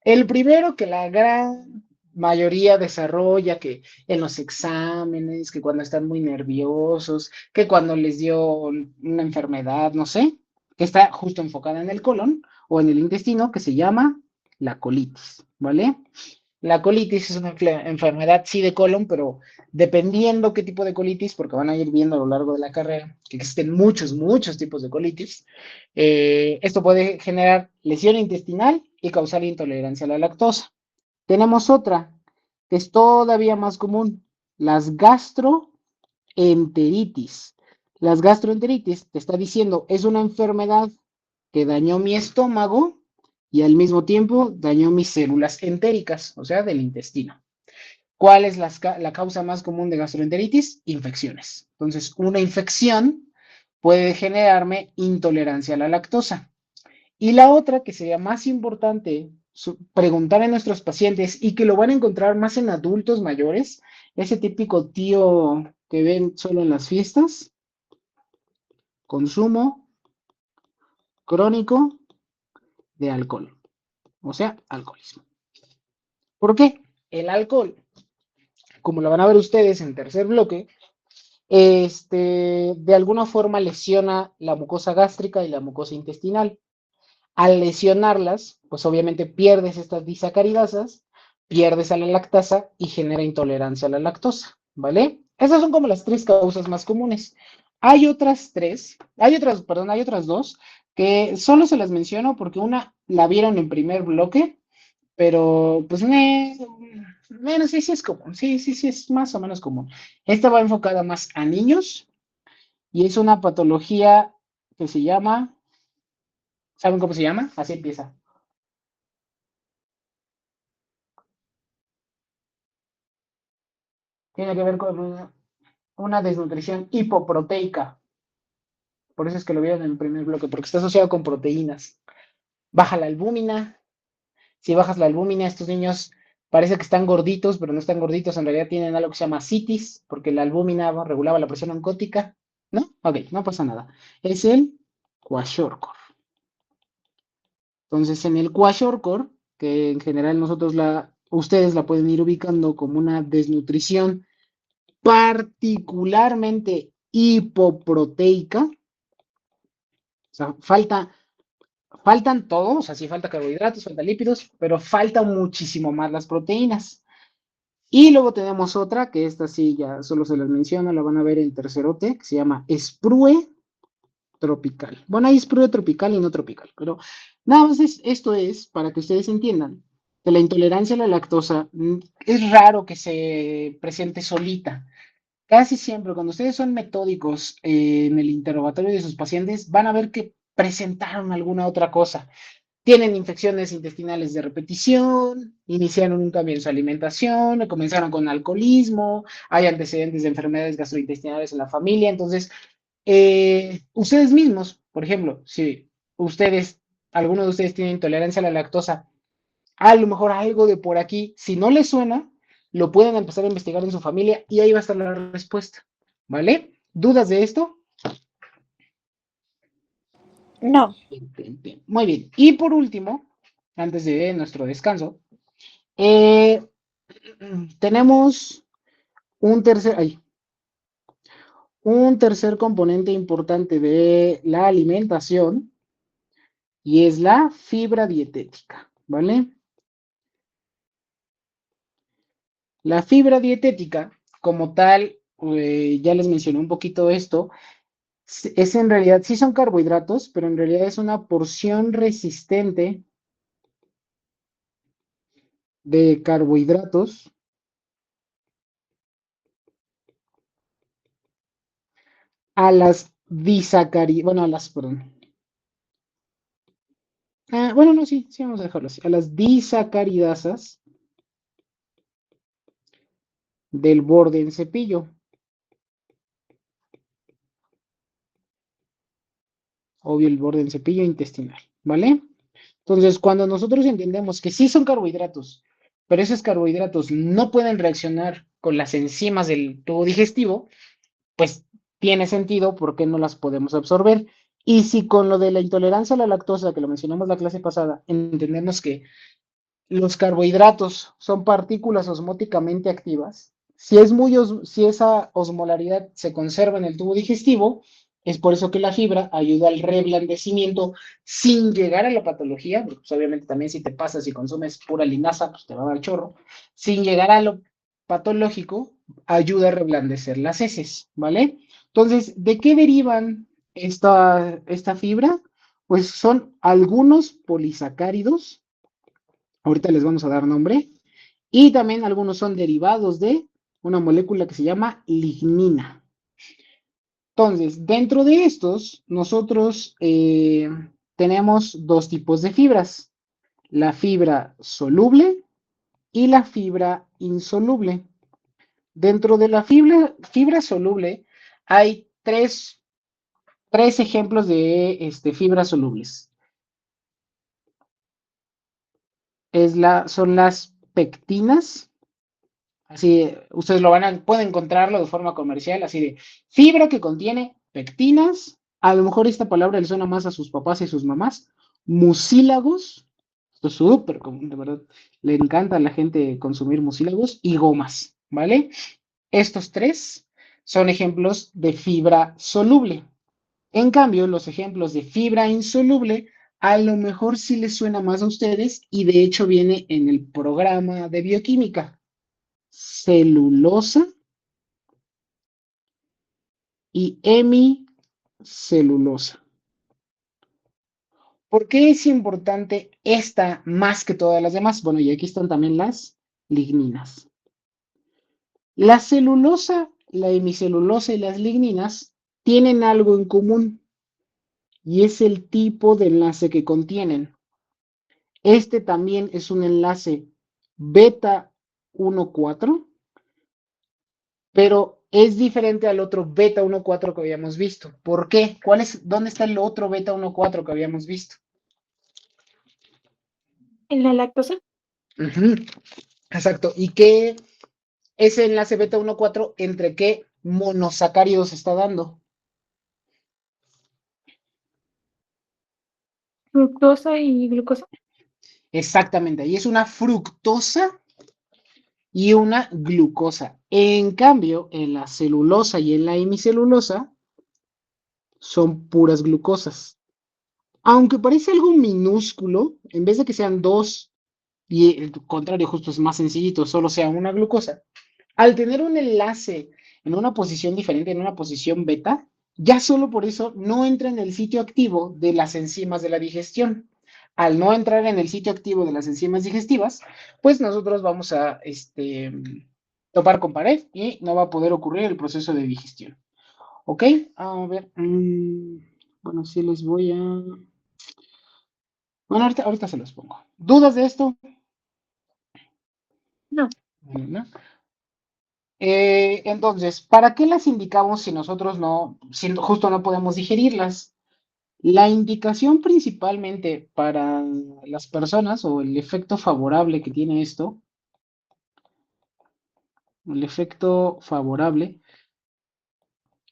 S1: El primero que la gran mayoría desarrolla, que en los exámenes, que cuando están muy nerviosos, que cuando les dio una enfermedad, no sé, que está justo enfocada en el colon o en el intestino, que se llama la colitis, ¿vale? La colitis es una enfermedad, sí, de colon, pero dependiendo qué tipo de colitis, porque van a ir viendo a lo largo de la carrera que existen muchos, muchos tipos de colitis, esto puede generar lesión intestinal y causar intolerancia a la lactosa. Tenemos otra, que es todavía más común, las gastroenteritis. Las gastroenteritis, te está diciendo, es una enfermedad que dañó mi estómago y al mismo tiempo dañó mis células entéricas, o sea, del intestino. ¿Cuál es la causa más común de gastroenteritis? Infecciones. Entonces, una infección puede generarme intolerancia a la lactosa. Y la otra, que sería más importante preguntar a nuestros pacientes y que lo van a encontrar más en adultos mayores, ese típico tío que ven solo en las fiestas, consumo crónico de alcohol, o sea, alcoholismo. ¿Por qué? El alcohol, como lo van a ver ustedes en tercer bloque, de alguna forma lesiona la mucosa gástrica y la mucosa intestinal. Al lesionarlas, pues obviamente pierdes estas disacaridasas, pierdes a la lactasa y genera intolerancia a la lactosa, ¿vale? Esas son como las tres causas más comunes. Hay otras dos que solo se las menciono porque una la vieron en primer bloque, pero pues bueno, sí, sí es común, sí, sí, sí es más o menos común. Esta va enfocada más a niños y es una patología que se llama, ¿saben cómo se llama? Así empieza. Tiene que ver con una desnutrición hipoproteica. Por eso es que lo vieron en el primer bloque, porque está asociado con proteínas. Baja la albúmina. Si bajas la albúmina, estos niños parece que están gorditos, pero no están gorditos. En realidad tienen algo que se llama citis, porque la albúmina regulaba la presión oncótica. ¿No? Ok, no pasa nada. Es el kwashiorkor. Entonces, en el kwashiorkor, que en general ustedes la pueden ir ubicando como una desnutrición particularmente hipoproteica, o sea, faltan todos, o sea, sí falta carbohidratos, falta lípidos, pero faltan muchísimo más las proteínas. Y luego tenemos otra, que esta sí ya solo se les menciona, la van a ver en tercerote, que se llama Sprue tropical. Bueno, hay Sprue tropical y no tropical, pero nada más esto es para que ustedes entiendan que la intolerancia a la lactosa es raro que se presente solita. Casi siempre, cuando ustedes son metódicos en el interrogatorio de sus pacientes, van a ver que presentaron alguna otra cosa. Tienen infecciones intestinales de repetición, iniciaron un cambio en su alimentación, comenzaron con alcoholismo, hay antecedentes de enfermedades gastrointestinales en la familia. Entonces, ustedes mismos, por ejemplo, si alguno de ustedes tiene intolerancia a la lactosa, a lo mejor algo de por aquí, si no les suena, lo pueden empezar a investigar en su familia y ahí va a estar la respuesta, ¿vale? ¿Dudas de esto?
S2: No.
S1: Bien, bien, bien. Muy bien. Y por último, antes de nuestro descanso, eh, tenemos un tercer componente importante de la alimentación y es la fibra dietética, ¿vale? La fibra dietética, como tal, ya les mencioné un poquito esto, es en realidad, sí son carbohidratos, pero en realidad es una porción resistente de carbohidratos a las disacaridas, bueno, perdón. Bueno, no, sí, vamos a dejarlo así. A las disacaridasas del borde en cepillo. Obvio, el borde en cepillo intestinal, ¿vale? Entonces, cuando nosotros entendemos que sí son carbohidratos, pero esos carbohidratos no pueden reaccionar con las enzimas del tubo digestivo, pues tiene sentido porque no las podemos absorber. Y si con lo de la intolerancia a la lactosa, que lo mencionamos la clase pasada, entendemos que los carbohidratos son partículas osmóticamente activas, si esa osmolaridad se conserva en el tubo digestivo, es por eso que la fibra ayuda al reblandecimiento sin llegar a la patología, porque pues, obviamente también si te pasas y consumes pura linaza, pues te va a dar chorro, sin llegar a lo patológico, ayuda a reblandecer las heces, ¿vale? Entonces, ¿de qué derivan esta fibra? Pues son algunos polisacáridos, ahorita les vamos a dar nombre, y también algunos son derivados de una molécula que se llama lignina. Entonces, dentro de estos, nosotros tenemos dos tipos de fibras, la fibra soluble y la fibra insoluble. Dentro de la fibra soluble hay tres ejemplos de fibras solubles. Son las pectinas. Así, ustedes pueden encontrarlo de forma comercial, así de fibra que contiene pectinas. A lo mejor esta palabra le suena más a sus papás y sus mamás. Mucílagos. Esto es súper común, de verdad. Le encanta a la gente consumir mucílagos y gomas, ¿vale? Estos tres son ejemplos de fibra soluble. En cambio, los ejemplos de fibra insoluble a lo mejor sí les suena más a ustedes y de hecho viene en el programa de bioquímica. Celulosa y hemicelulosa. ¿Por qué es importante esta más que todas las demás? Bueno, y aquí están también las ligninas. La celulosa, la hemicelulosa y las ligninas tienen algo en común y es el tipo de enlace que contienen. Este también es un enlace beta 1,4, pero es diferente al otro beta 1,4 que habíamos visto. ¿Por qué? ¿Dónde está el otro beta 1,4 que habíamos visto?
S3: ¿En la lactosa?
S1: Exacto. ¿Y qué ese enlace beta 1,4 entre qué monosacáridos está dando?
S3: Fructosa y glucosa.
S1: Exactamente. Ahí es una fructosa y una glucosa. En cambio, en la celulosa y en la hemicelulosa son puras glucosas. Aunque parece algo minúsculo, en vez de que sean dos, y el contrario justo es más sencillito, solo sea una glucosa, al tener un enlace en una posición diferente, en una posición beta, ya solo por eso no entra en el sitio activo de las enzimas de la digestión. Al no entrar en el sitio activo de las enzimas digestivas, pues nosotros vamos a topar con pared y no va a poder ocurrir el proceso de digestión. ¿Ok? A ver. Bueno, sí les voy a... Bueno, ahorita se los pongo. ¿Dudas de esto?
S3: No.
S1: ¿No? Entonces, ¿para qué las indicamos si nosotros si justo no podemos digerirlas? La indicación principalmente para las personas o el efecto favorable que tiene esto, el efecto favorable,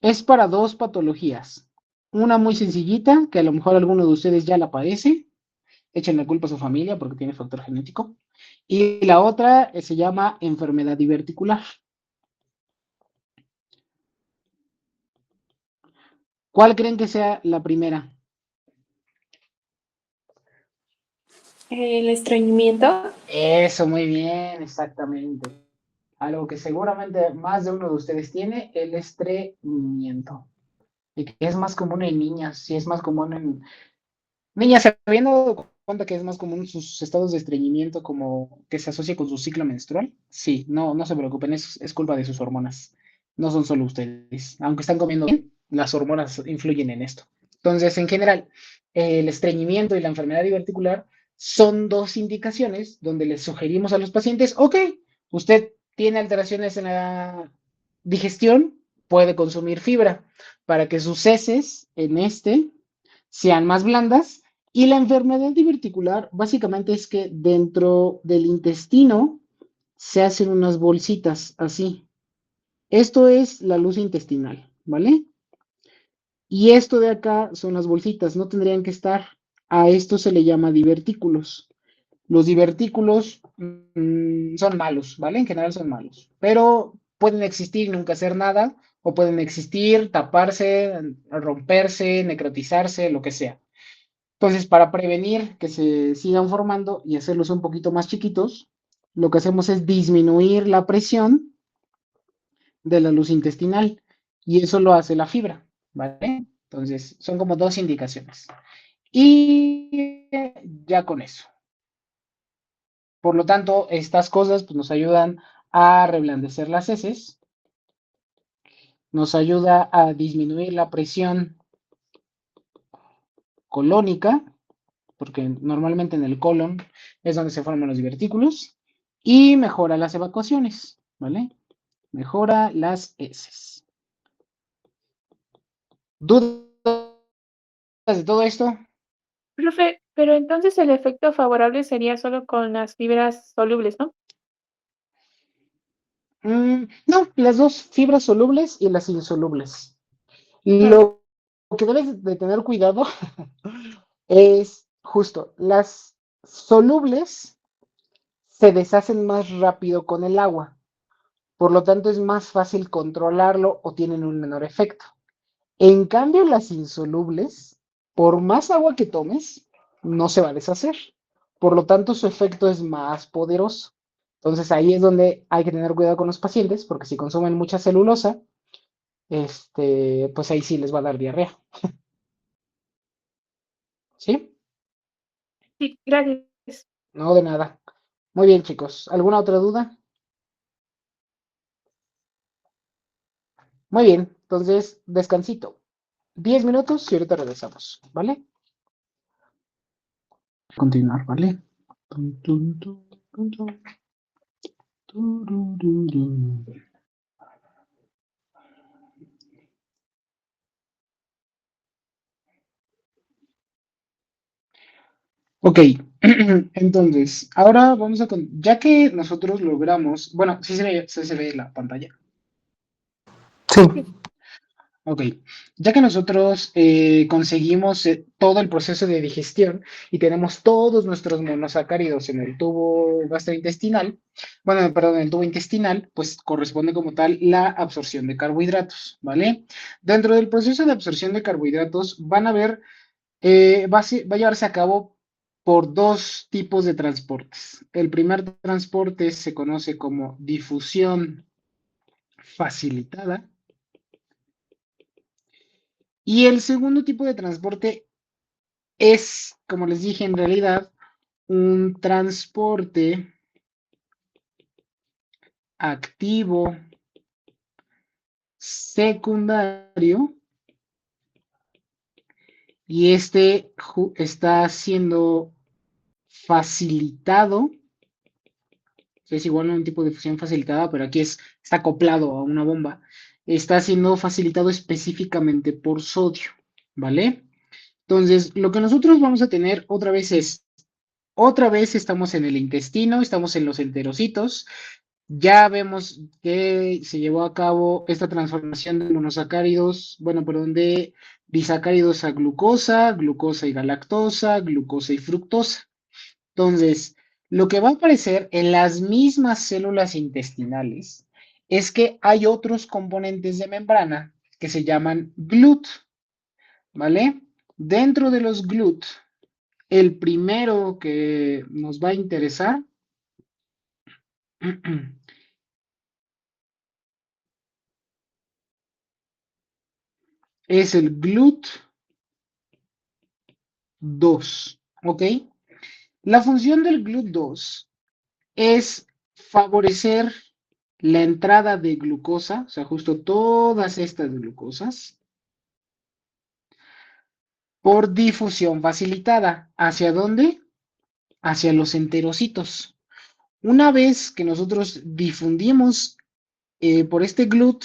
S1: es para dos patologías. Una muy sencillita, que a lo mejor alguno de ustedes ya la padece, echen la culpa a su familia porque tiene factor genético. Y la otra se llama enfermedad diverticular. ¿Cuál creen que sea la primera?
S2: El estreñimiento.
S1: Eso, muy bien, exactamente. Algo que seguramente más de uno de ustedes tiene, el estreñimiento. Y que es más común en niñas, sí es más común en niñas, ¿se habían dado cuenta que es más común sus estados de estreñimiento como que se asocia con su ciclo menstrual? Sí, no se preocupen, es culpa de sus hormonas. No son solo ustedes. Aunque están comiendo bien, las hormonas influyen en esto. Entonces, en general, el estreñimiento y la enfermedad diverticular son dos indicaciones donde les sugerimos a los pacientes, ok, usted tiene alteraciones en la digestión, puede consumir fibra para que sus heces en sean más blandas. Y la enfermedad diverticular básicamente es que dentro del intestino se hacen unas bolsitas así. Esto es la luz intestinal, ¿vale? Y esto de acá son las bolsitas, no tendrían que estar. A esto se le llama divertículos. Los divertículos son malos, ¿vale? En general son malos, pero pueden existir y nunca hacer nada, o pueden existir, taparse, romperse, necrotizarse, lo que sea. Entonces, para prevenir que se sigan formando y hacerlos un poquito más chiquitos, lo que hacemos es disminuir la presión de la luz intestinal y eso lo hace la fibra, ¿vale? Entonces, son como dos indicaciones. Y ya con eso. Por lo tanto, estas cosas pues, nos ayudan a reblandecer las heces, nos ayuda a disminuir la presión colónica, porque normalmente en el colon es donde se forman los divertículos, y mejora las evacuaciones, ¿vale? Mejora las heces. ¿Dudas de todo esto?
S3: Profe, pero entonces el efecto favorable sería solo con las fibras solubles, ¿no?
S1: No, las dos, fibras solubles y las insolubles.
S3: Ah,
S1: Lo que debes de tener cuidado es justo, las solubles se deshacen más rápido con el agua, por lo tanto es más fácil controlarlo o tienen un menor efecto. En cambio, las insolubles, por más agua que tomes, no se va a deshacer. Por lo tanto, su efecto es más poderoso. Entonces ahí es donde hay que tener cuidado con los pacientes, porque si consumen mucha celulosa, pues ahí sí les va a dar diarrea. ¿Sí?
S3: sí, gracias.
S1: No de nada. Muy bien, chicos. ¿Alguna otra duda? Muy bien. Entonces, descansito. 10 minutos y ahorita regresamos, ¿vale? Continuar, ¿vale? Tun, tun, tun, tun, tun. Turururu. Ok, entonces, ahora vamos a, ya que nosotros logramos, bueno, sí se ve la pantalla.
S4: Sí.
S1: Ok, ya que nosotros conseguimos todo el proceso de digestión y tenemos todos nuestros monosacáridos en el tubo gastrointestinal, bueno, perdón, en el tubo intestinal, pues corresponde como tal la absorción de carbohidratos, ¿vale? Dentro del proceso de absorción de carbohidratos van a ver, va a llevarse a cabo por dos tipos de transportes. El primer transporte se conoce como difusión facilitada. Y el segundo tipo de transporte es, como les dije, en realidad un transporte activo secundario y está siendo facilitado, es igual a un tipo de fusión facilitada, pero aquí está acoplado a una bomba, está siendo facilitado específicamente por sodio, ¿vale? Entonces, lo que nosotros vamos a tener otra vez estamos en el intestino, estamos en los enterocitos. Ya vemos que se llevó a cabo esta transformación de monosacáridos, bueno, perdón, de disacáridos a glucosa, glucosa y galactosa, glucosa y fructosa. Entonces, lo que va a aparecer en las mismas células intestinales es que hay otros componentes de membrana que se llaman GLUT, ¿vale? Dentro de los GLUT, el primero que nos va a interesar es el GLUT2, ¿ok? La función del GLUT2 es favorecer la entrada de glucosa, o sea, justo todas estas glucosas, por difusión facilitada. ¿Hacia dónde? Hacia los enterocitos. Una vez que nosotros difundimos por este GLUT,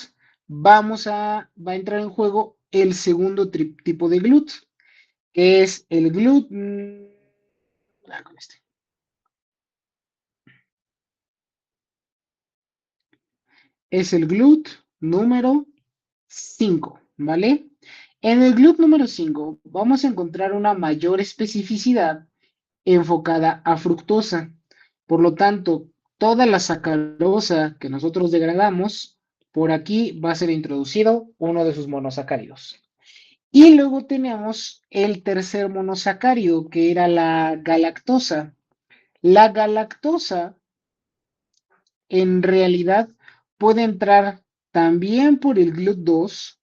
S1: va a entrar en juego el segundo tipo de GLUT, que es el GLUT. Con este. Es el GLUT número 5, ¿vale? En el GLUT número 5 vamos a encontrar una mayor especificidad enfocada a fructosa. Por lo tanto, toda la sacarosa que nosotros degradamos, por aquí va a ser introducido uno de sus monosacáridos. Y luego tenemos el tercer monosacárido, que era la galactosa. La galactosa, en realidad, puede entrar también por el GLUT2,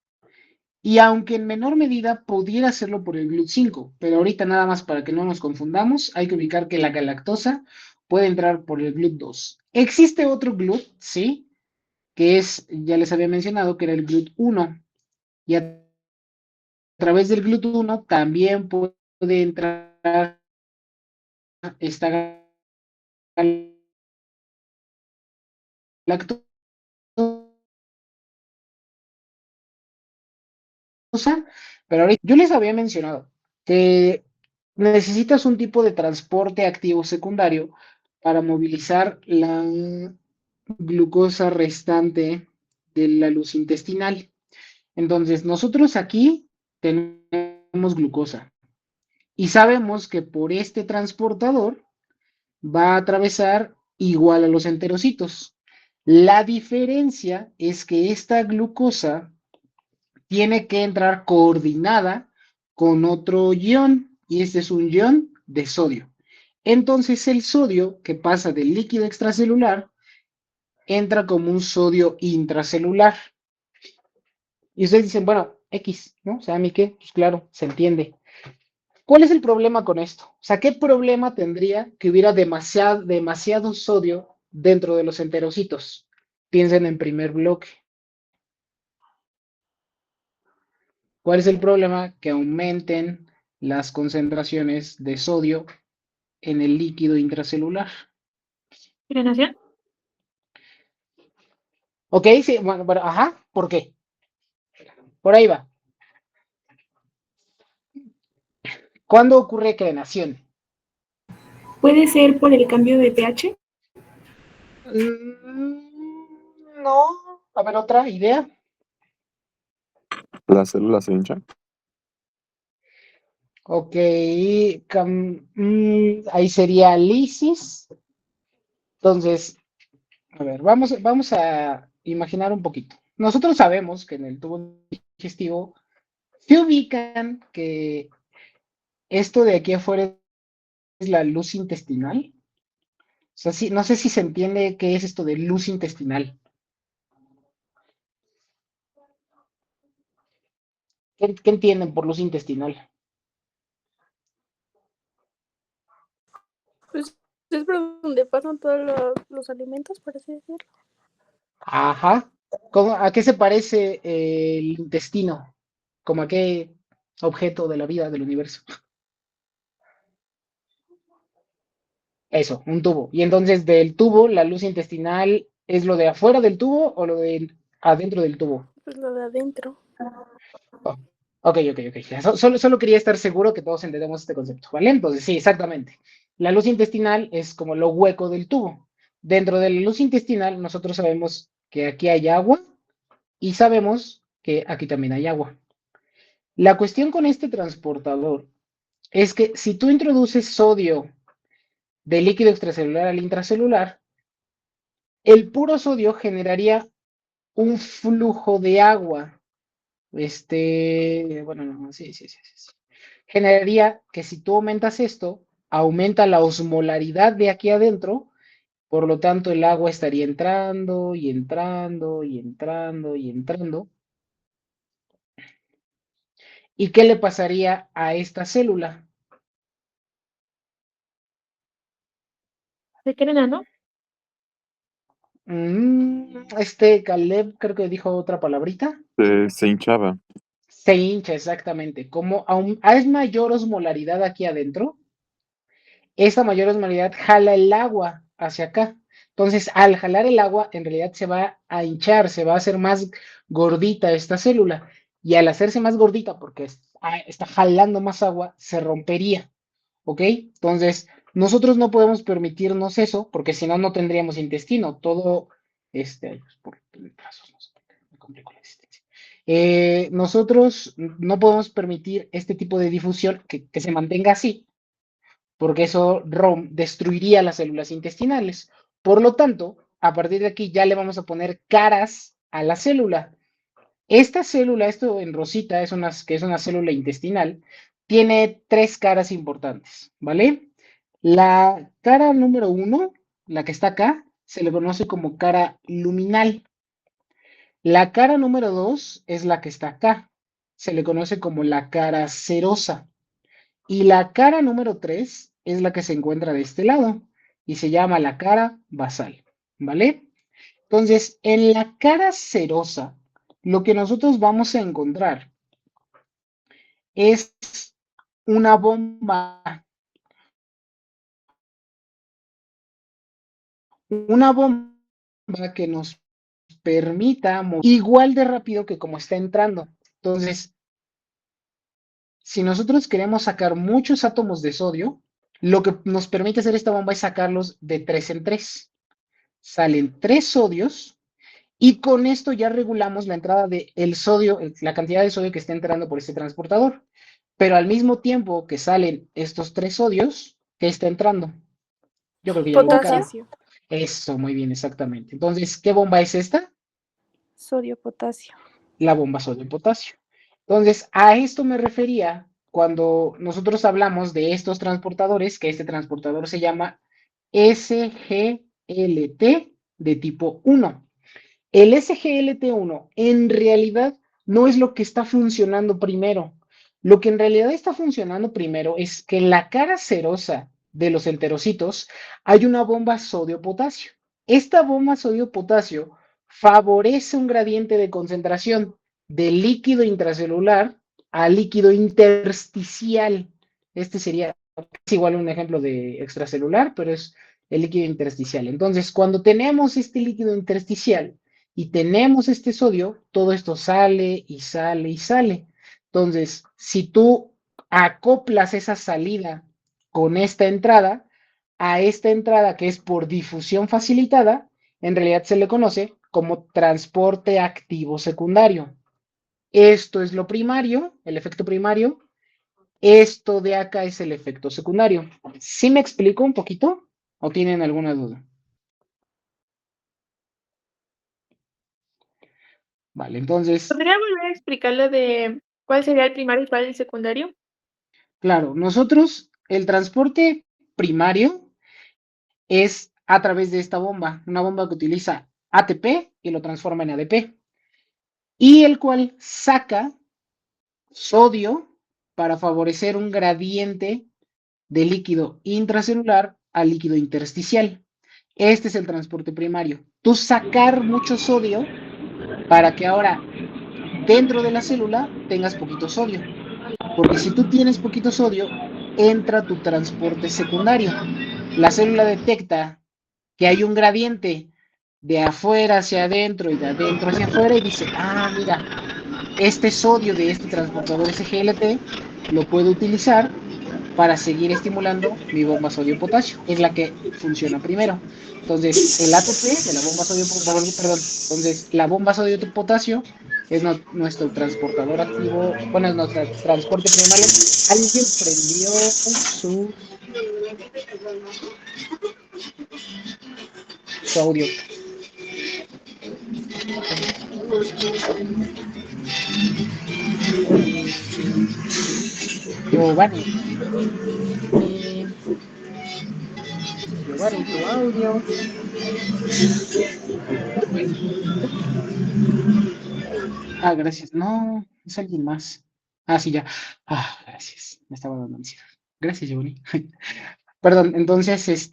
S1: y aunque en menor medida pudiera hacerlo por el GLUT5, pero ahorita nada más para que no nos confundamos, hay que ubicar que la galactosa puede entrar por el GLUT2. Existe otro GLUT, sí, que es, ya les había mencionado, que era el GLUT1, y a través del GLUT1 también puede entrar esta galactosa, pero ahorita yo les había mencionado que necesitas un tipo de transporte activo secundario para movilizar la glucosa restante de la luz intestinal. Entonces, nosotros aquí tenemos glucosa y sabemos que por este transportador va a atravesar igual a los enterocitos. La diferencia es que esta glucosa tiene que entrar coordinada con otro ion, y este es un ion de sodio. Entonces el sodio que pasa del líquido extracelular entra como un sodio intracelular. Y ustedes dicen, bueno, X, ¿no? O sea, ¿a mí qué? Pues claro, se entiende. ¿Cuál es el problema con esto? O sea, ¿qué problema tendría que hubiera demasiado sodio dentro de los enterocitos? Piensen en primer bloque. ¿Cuál es el problema? Que aumenten las concentraciones de sodio en el líquido intracelular.
S3: ¿Hidratación?
S1: Ok, sí, bueno, ajá, ¿por qué? Por ahí va. ¿Cuándo ocurre crenación?
S5: ¿Puede ser por el cambio de pH?
S1: No. A ver, otra idea.
S6: ¿La célula se hincha?
S1: Ok, ahí sería lisis. Entonces, a ver, vamos a imaginar un poquito. Nosotros sabemos que en el tubo digestivo se ubican que esto de aquí afuera es la luz intestinal. O sea, sí, no sé si se entiende qué es esto de luz intestinal. ¿Qué entienden por luz intestinal?
S2: Pues es por donde pasan todos los alimentos, por así decirlo.
S1: Ajá. ¿A qué se parece el intestino? ¿Como a qué objeto de la vida, del universo? Eso, un tubo. Y entonces del tubo, la luz intestinal, ¿es lo de afuera del tubo o lo de adentro del tubo?
S2: Pues lo de adentro.
S1: Oh, ok. Ya, solo quería estar seguro que todos entendemos este concepto, ¿vale? Entonces, sí, exactamente. La luz intestinal es como lo hueco del tubo. Dentro de la luz intestinal, nosotros sabemos que aquí hay agua y sabemos que aquí también hay agua. La cuestión con este transportador es que si tú introduces sodio del líquido extracelular al intracelular, el puro sodio generaría un flujo de agua. Bueno, no, sí. Generaría que si tú aumentas esto, aumenta la osmolaridad de aquí adentro, por lo tanto el agua estaría entrando y entrando y entrando y entrando. ¿Y qué le pasaría a esta célula?
S3: ¿Se creen, no?
S1: Caleb creo que dijo otra palabrita.
S6: Se hinchaba.
S1: Se hincha exactamente. Como hay mayor osmolaridad aquí adentro, esta mayor osmolaridad jala el agua hacia acá. Entonces, al jalar el agua, en realidad se va a hinchar, se va a hacer más gordita esta célula. Y al hacerse más gordita, porque está jalando más agua, se rompería. ¿Ok? Entonces, nosotros no podemos permitirnos eso, porque si no, no tendríamos intestino. Todo, ay, pues, por trazos, no sé por qué me complico la existencia. Nosotros no podemos permitir este tipo de difusión que se mantenga así, porque eso destruiría las células intestinales. Por lo tanto, a partir de aquí ya le vamos a poner caras a la célula. Esta célula, esto en rosita, que es una célula intestinal, tiene 3 caras importantes, ¿vale? La cara número 1, la que está acá, se le conoce como cara luminal. La cara número 2 es la que está acá, se le conoce como la cara serosa. Y la cara número 3 es la que se encuentra de este lado y se llama la cara basal, ¿vale? Entonces, en la cara serosa, lo que nosotros vamos a encontrar es una bomba que nos permita mover igual de rápido que como está entrando. Entonces, si nosotros queremos sacar muchos átomos de sodio, lo que nos permite hacer esta bomba es sacarlos de 3 en 3. Salen 3 sodios y con esto ya regulamos la entrada del sodio, la cantidad de sodio que está entrando por este transportador. Pero al mismo tiempo que salen estos 3 sodios, ¿qué está entrando? Yo creo que ya lo ubicaron.
S2: Potasio.
S1: Eso, muy bien, exactamente. Entonces, ¿qué bomba es esta?
S2: Sodio, potasio.
S1: La bomba sodio-potasio. Entonces, a esto me refería cuando nosotros hablamos de estos transportadores, que este transportador se llama SGLT de tipo 1. El SGLT1 en realidad no es lo que está funcionando primero. Lo que en realidad está funcionando primero es que en la cara serosa de los enterocitos hay una bomba sodio-potasio. Esta bomba sodio-potasio favorece un gradiente de concentración de líquido intracelular a líquido intersticial. Este sería es igual un ejemplo de extracelular, pero es el líquido intersticial. Entonces, cuando tenemos este líquido intersticial y tenemos este sodio, todo esto sale y sale y sale. Entonces, si tú acoplas esa salida con esta entrada, a esta entrada que es por difusión facilitada, en realidad se le conoce como transporte activo secundario. Esto es lo primario, el efecto primario. Esto de acá es el efecto secundario. ¿Sí me explico un poquito? ¿O tienen alguna duda? Vale, entonces,
S3: ¿Podría volver a explicar lo de cuál sería el primario y cuál el secundario?
S1: claro, nosotros, el transporte primario es a través de esta bomba, una bomba que utiliza ATP y lo transforma en ADP, y el cual saca sodio para favorecer un gradiente de líquido intracelular a líquido intersticial. Este es el transporte primario. Tú sacar mucho sodio para que ahora dentro de la célula tengas poquito sodio. Porque si tú tienes poquito sodio, entra tu transporte secundario. La célula detecta que hay un gradiente de afuera hacia adentro y de adentro hacia afuera y dice, mira, este sodio de este transportador SGLT lo puedo utilizar para seguir estimulando mi bomba sodio-potasio. Es la que funciona primero. Entonces, el ATP de la bomba sodio-potasio, entonces la bomba sodio-potasio es nuestro transportador activo, bueno, es nuestro transporte primario. Alguien prendió su audio. Giovanni, tu audio. Gracias. No, es alguien más. Sí, ya. Gracias. Me estaba dando ansiedad. Gracias, Giovanni. Perdón, entonces,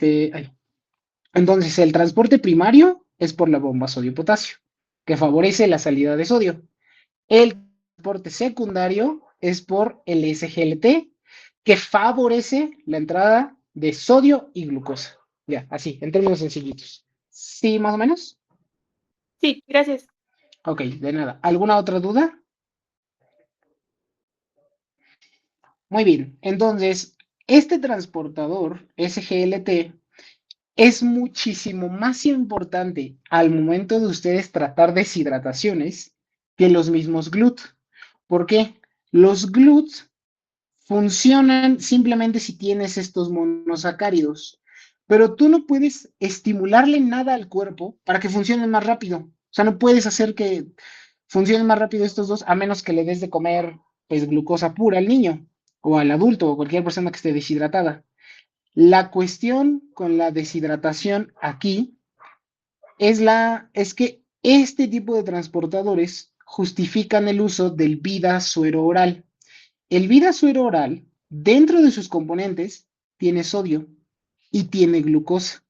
S1: entonces el transporte primario es por la bomba sodio-potasio, que favorece la salida de sodio. El transporte secundario es por el SGLT, que favorece la entrada de sodio y glucosa. Ya, así, en términos sencillitos. ¿Sí, más o menos?
S3: Sí, gracias.
S1: Ok, de nada. ¿Alguna otra duda? Muy bien, entonces, este transportador SGLT es muchísimo más importante al momento de ustedes tratar deshidrataciones que los mismos GLUT. ¿Por qué? Los GLUT funcionan simplemente si tienes estos monosacáridos, pero tú no puedes estimularle nada al cuerpo para que funcionen más rápido. O sea, no puedes hacer que funcionen más rápido estos dos a menos que le des de comer pues glucosa pura al niño o al adulto o cualquier persona que esté deshidratada. La cuestión con la deshidratación aquí es que este tipo de transportadores justifican el uso del vida suero oral. El vida suero oral, dentro de sus componentes, tiene sodio y tiene glucosa,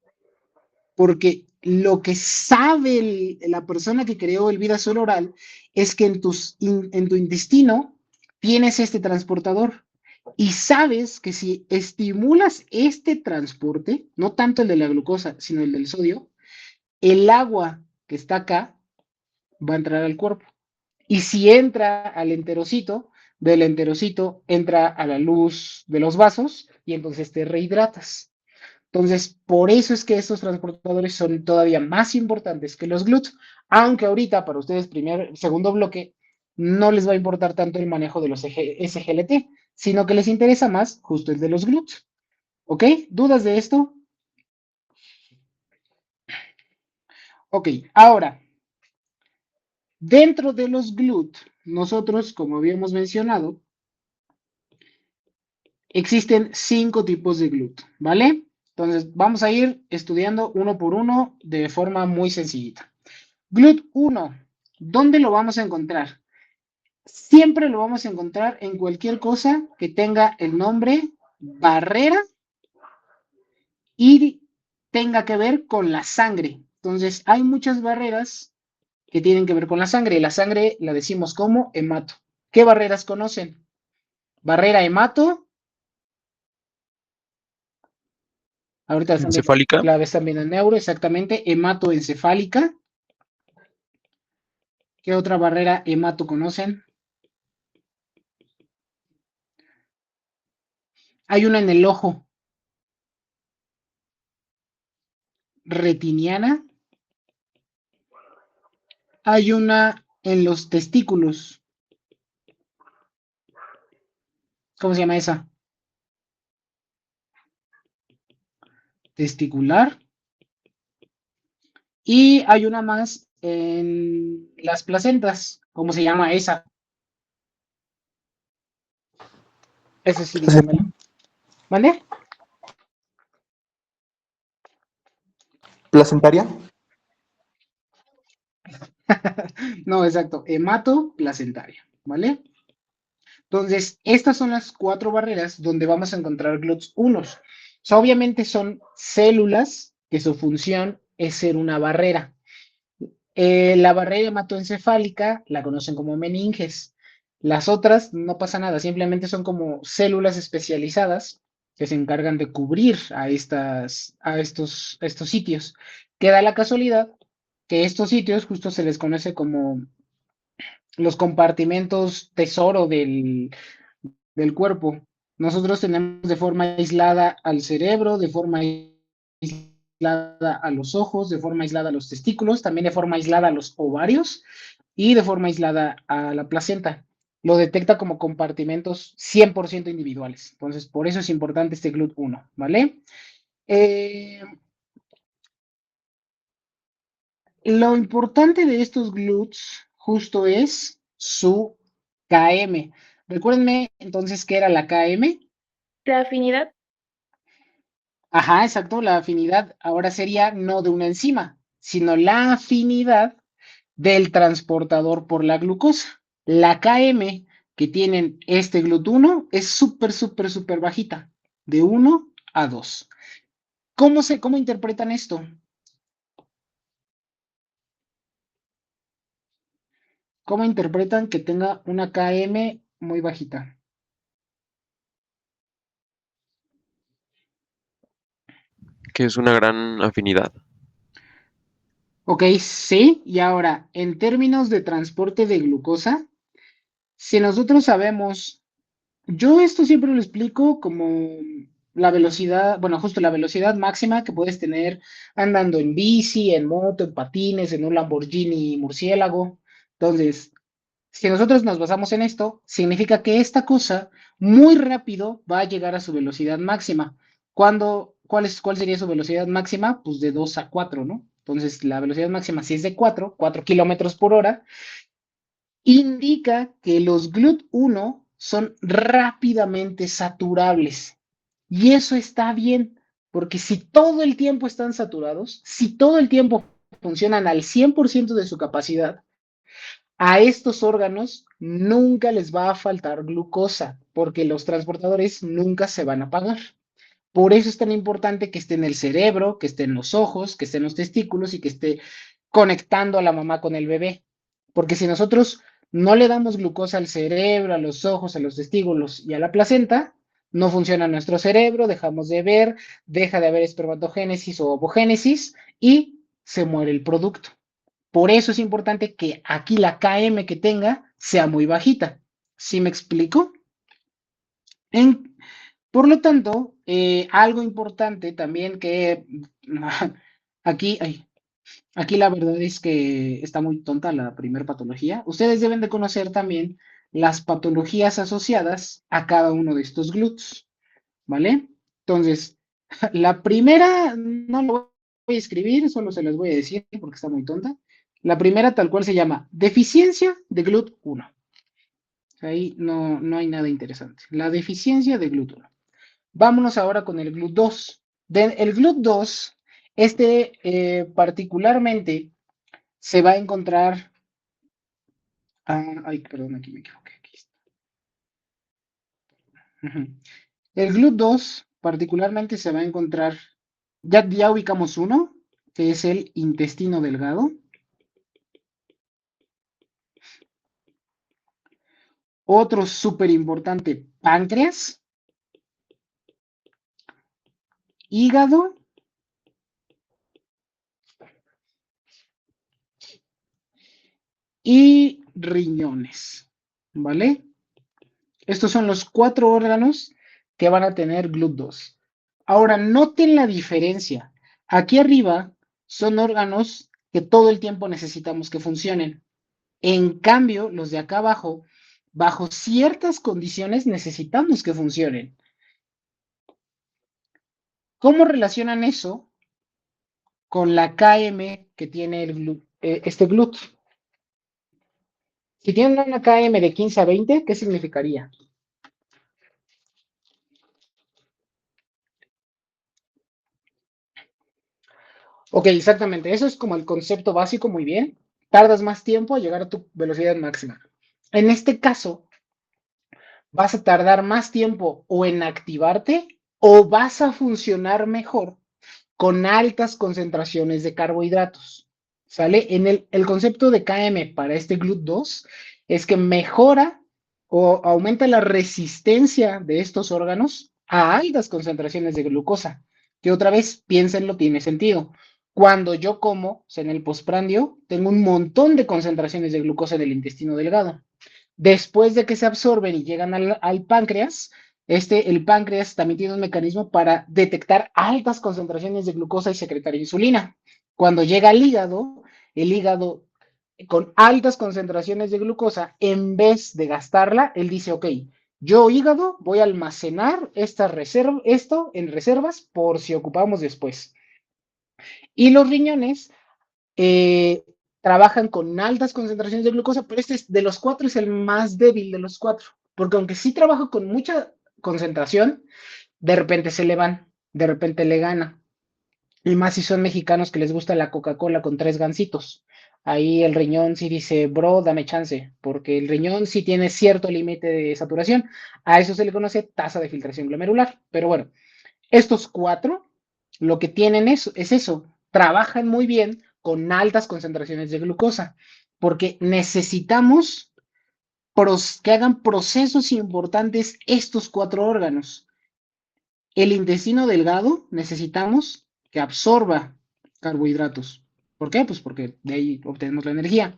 S1: porque lo que sabe la persona que creó el vida suero oral es que en tu intestino tienes este transportador y sabes que si estimulas este transporte, no tanto el de la glucosa, sino el del sodio, el agua que está acá va a entrar al cuerpo. Y si entra al enterocito, del enterocito entra a la luz de los vasos y entonces te rehidratas. Entonces, por eso es que estos transportadores son todavía más importantes que los GLUT, aunque ahorita para ustedes, segundo bloque, no les va a importar tanto el manejo de los SGLT, sino que les interesa más justo el de los GLUT. ¿Ok? ¿Dudas de esto? Ok, ahora, dentro de los GLUT, nosotros, como habíamos mencionado, existen 5 tipos de GLUT, ¿vale? Entonces, vamos a ir estudiando uno por uno de forma muy sencillita. GLUT 1, ¿dónde lo vamos a encontrar? Siempre lo vamos a encontrar en cualquier cosa que tenga el nombre barrera y tenga que ver con la sangre. Entonces, hay muchas barreras que tienen que ver con la sangre. La sangre la decimos como hemato. ¿Qué barreras conocen? Barrera hemato. Ahorita
S6: Encefálica.
S1: la ves también en neuro, exactamente. Hematoencefálica. ¿Qué otra barrera hemato conocen? Hay una en el ojo. Retiniana. Hay una en los testículos. ¿Cómo se llama esa? Testicular. Y hay una más en las placentas. ¿Cómo se llama esa? Esa sí, dígamelo. ¿Vale?
S4: ¿Placentaria?
S1: No, exacto. Hemato placentaria. ¿Vale? Entonces, estas son las 4 barreras donde vamos a encontrar GLUTs 1. O sea, obviamente son células que su función es ser una barrera. La barrera hematoencefálica la conocen como meninges. Las otras no pasa nada, simplemente son como células especializadas que se encargan de cubrir a estos sitios. Queda la casualidad que estos sitios justo se les conoce como los compartimentos tesoro del cuerpo. Nosotros tenemos de forma aislada al cerebro, de forma aislada a los ojos, de forma aislada a los testículos, también de forma aislada a los ovarios y de forma aislada a la placenta. Lo detecta como compartimentos 100% individuales. Entonces, por eso es importante este GLUT 1, ¿vale? Lo importante de estos GLUTs justo es su KM. Recuérdenme entonces qué era la KM.
S3: La afinidad.
S1: Ajá, exacto, la afinidad ahora sería no de una enzima, sino la afinidad del transportador por la glucosa. La KM que tienen este GLUT1 es súper bajita, de 1 a 2. ¿Cómo interpretan esto? ¿Cómo interpretan que tenga una KM muy bajita?
S6: Que es una gran afinidad.
S1: Ok, sí. Y ahora, en términos de transporte de glucosa, si nosotros sabemos, yo esto siempre lo explico como la velocidad, bueno, justo la velocidad máxima que puedes tener andando en bici, en moto, en patines, en un Lamborghini murciélago. Entonces, si nosotros nos basamos en esto, significa que esta cosa muy rápido va a llegar a su velocidad máxima. ¿Cuál sería su velocidad máxima? Pues de 2 a 4, ¿no? Entonces, la velocidad máxima, si es de 4 kilómetros por hora, indica que los GLUT1 son rápidamente saturables. Y eso está bien, porque si todo el tiempo están saturados, si todo el tiempo funcionan al 100% de su capacidad, a estos órganos nunca les va a faltar glucosa, porque los transportadores nunca se van a apagar. Por eso es tan importante que esté en el cerebro, que esté en los ojos, que esté en los testículos y que esté conectando a la mamá con el bebé. Porque si nosotros no le damos glucosa al cerebro, a los ojos, a los testículos y a la placenta, no funciona nuestro cerebro, dejamos de ver, deja de haber espermatogénesis o ovogénesis y se muere el producto. Por eso es importante que aquí la KM que tenga sea muy bajita. ¿Sí me explico? En, por lo tanto, algo importante también que aquí, aquí la verdad es que está muy tonta la primera patología. Ustedes deben de conocer también las patologías asociadas a cada uno de estos glúteos, ¿vale? Entonces, la primera no lo voy a escribir, solo se las voy a decir porque está muy tonta. La primera tal cual se llama deficiencia de GLUT1. Ahí no hay nada interesante. La deficiencia de GLUT1. Vámonos ahora con el GLUT2. El GLUT2, particularmente se va a encontrar. Ay, perdón, aquí me equivoqué. Aquí está. El GLUT2 particularmente se va a encontrar. Ya ubicamos uno, que es el intestino delgado. Otro súper importante, páncreas, hígado y riñones, ¿vale? Estos son los 4 órganos que van a tener GLUT2. Ahora, noten la diferencia. Aquí arriba son órganos que todo el tiempo necesitamos que funcionen. En cambio, los de acá abajo, bajo ciertas condiciones necesitamos que funcionen. ¿Cómo relacionan eso con la KM que tiene este GLUT? Si tienen una KM de 15 a 20, ¿qué significaría? Ok, exactamente. Eso es como el concepto básico, muy bien. Tardas más tiempo a llegar a tu velocidad máxima. En este caso, vas a tardar más tiempo o en activarte o vas a funcionar mejor con altas concentraciones de carbohidratos. ¿Sale? El concepto de KM para este GLUT2 es que mejora o aumenta la resistencia de estos órganos a altas concentraciones de glucosa, que otra vez, piénsenlo, tiene sentido. Cuando yo como, en el postprandio, tengo un montón de concentraciones de glucosa en el intestino delgado. Después de que se absorben y llegan al páncreas, el páncreas también tiene un mecanismo para detectar altas concentraciones de glucosa y secretar insulina. Cuando llega al hígado, el hígado con altas concentraciones de glucosa, en vez de gastarla, él dice, ok, yo hígado voy a almacenar esto en reservas por si ocupamos después. Y los riñones eh, trabajan con altas concentraciones de glucosa, pero de los 4 es el más débil de los 4, porque aunque sí trabaja con mucha concentración, de repente se le van, de repente le gana. Y más si son mexicanos que les gusta la Coca-Cola con 3 gancitos. Ahí el riñón sí dice, bro, dame chance, porque el riñón sí tiene cierto límite de saturación. A eso se le conoce tasa de filtración glomerular. Pero bueno, estos 4 lo que tienen es eso, trabajan muy bien con altas concentraciones de glucosa. porque necesitamos que hagan procesos importantes estos 4 órganos. El intestino delgado necesitamos que absorba carbohidratos. ¿Por qué? Pues porque de ahí obtenemos la energía.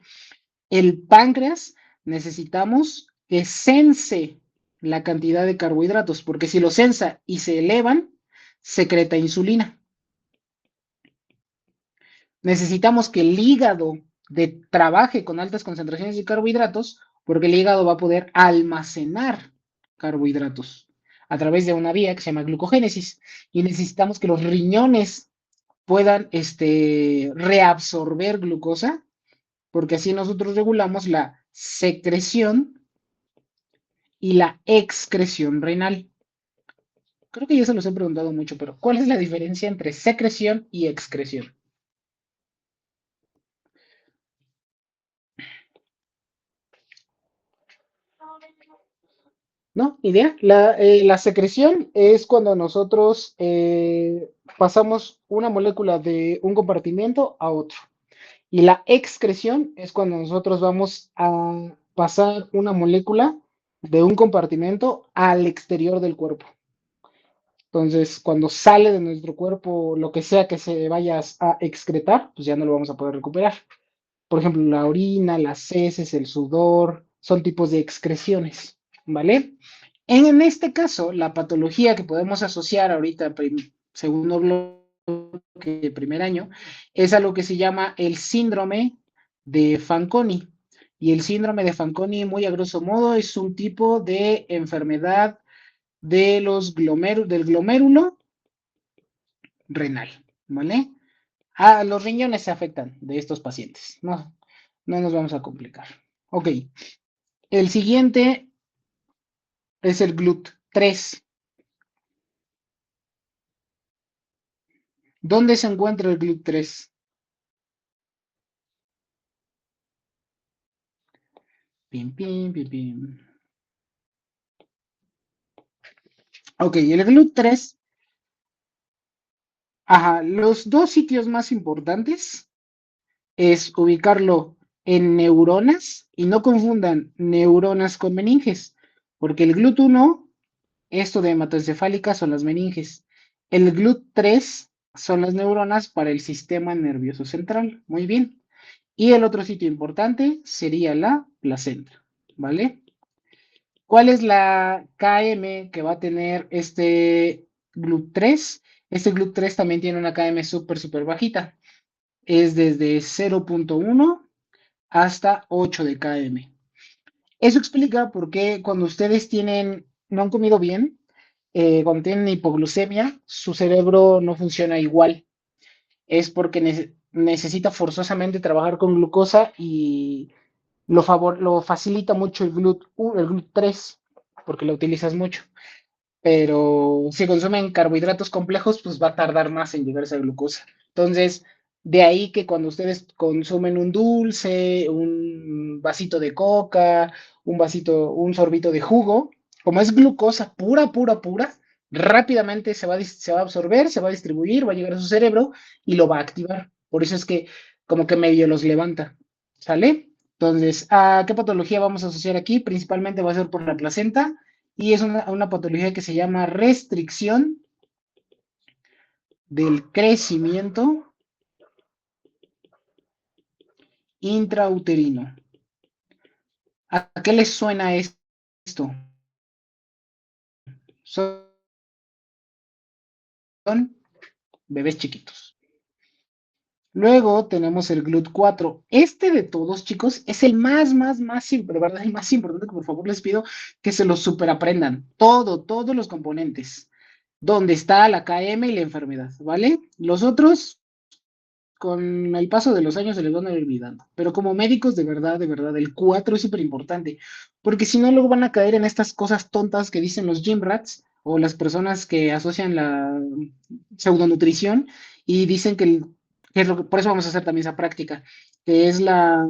S1: El páncreas necesitamos que sense la cantidad de carbohidratos, porque si lo sensa y se elevan, secreta insulina. Necesitamos que el hígado trabaje con altas concentraciones de carbohidratos, porque el hígado va a poder almacenar carbohidratos a través de una vía que se llama glucogénesis. Y necesitamos que los riñones puedan reabsorber glucosa, porque así nosotros regulamos la secreción y la excreción renal. Creo que ya se los he preguntado mucho, pero ¿cuál es la diferencia entre secreción y excreción? ¿No? ¿Idea? La secreción es cuando nosotros pasamos una molécula de un compartimento a otro. Y la excreción es cuando nosotros vamos a pasar una molécula de un compartimento al exterior del cuerpo. Entonces, cuando sale de nuestro cuerpo lo que sea que se vaya a excretar, pues ya no lo vamos a poder recuperar. Por ejemplo, la orina, las heces, el sudor, son tipos de excreciones, ¿vale? En este caso, la patología que podemos asociar ahorita, segundo bloque, primer año, es algo que se llama el síndrome de Fanconi. Y el síndrome de Fanconi, muy a grosso modo, es un tipo de enfermedad del glomérulo renal, ¿vale? Los riñones se afectan de estos pacientes, no nos vamos a complicar. Ok, el siguiente es el GLUT3. ¿Dónde se encuentra el GLUT3? Pim, pim, pim, pim. Ok, el GLUT3, los dos sitios más importantes es ubicarlo en neuronas y no confundan neuronas con meninges, porque el GLUT1, esto de hematoencefálica son las meninges. El GLUT3 son las neuronas para el sistema nervioso central. Muy bien. Y el otro sitio importante sería la placenta, ¿vale? ¿Cuál es la KM que va a tener este GLUT3? Este GLUT3 también tiene una KM súper bajita. Es desde 0.1 hasta 8 de KM. Eso explica por qué cuando ustedes no han comido bien, cuando tienen hipoglucemia, su cerebro no funciona igual. Es porque necesita forzosamente trabajar con glucosa y lo facilita mucho el GLUT3, porque lo utilizas mucho. Pero si consumen carbohidratos complejos, pues va a tardar más en llegar a esa glucosa. Entonces, de ahí que cuando ustedes consumen un dulce, un vasito de coca, un sorbito de jugo, como es glucosa pura, rápidamente se va a absorber, se va a distribuir, va a llegar a su cerebro y lo va a activar. Por eso es que como que medio los levanta, ¿sale? Entonces, ¿a qué patología vamos a asociar aquí? Principalmente va a ser por la placenta y es una patología que se llama restricción del crecimiento intrauterino. ¿A qué les suena esto? Son bebés chiquitos. Luego tenemos el GLUT4. Este de todos, chicos, es el más de verdad, el más importante, que por favor les pido que se lo superaprendan. Todos los componentes. Donde está la KM y la enfermedad, ¿vale? Los otros, con el paso de los años se les van a ir olvidando. Pero como médicos, de verdad, el 4 es súper importante. Porque si no, luego van a caer en estas cosas tontas que dicen los gym rats o las personas que asocian la pseudonutrición y dicen por eso vamos a hacer también esa práctica, que es las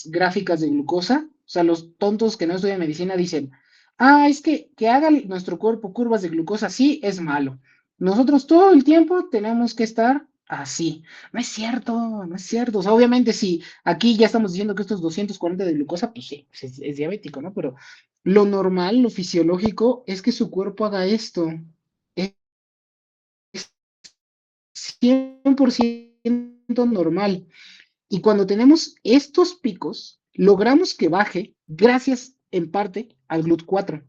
S1: gráficas de glucosa. O sea, los tontos que no estudian medicina dicen, es que haga nuestro cuerpo curvas de glucosa, sí, es malo. Nosotros todo el tiempo tenemos que estar así. No es cierto, no es cierto. O sea, obviamente, si aquí ya estamos diciendo que estos 240 de glucosa, pues sí, pues es diabético, ¿no? Pero lo normal, lo fisiológico, es que su cuerpo haga esto. Es 100% normal. Y cuando tenemos estos picos, logramos que baje gracias en parte al GLUT4.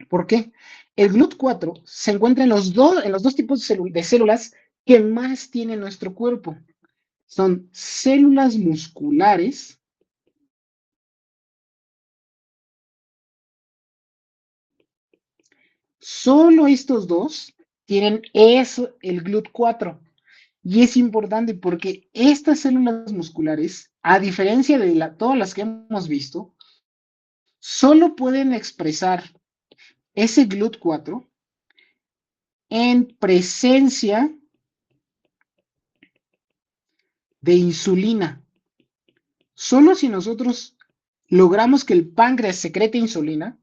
S1: ¿Por qué? El GLUT4 se encuentra en los dos tipos de células que más tiene nuestro cuerpo. Son células musculares. Solo estos dos tienen eso, el GLUT4. Y es importante porque estas células musculares, a diferencia de todas las que hemos visto, solo pueden expresar ese GLUT4 en presencia de insulina. Solo si nosotros logramos que el páncreas secrete insulina,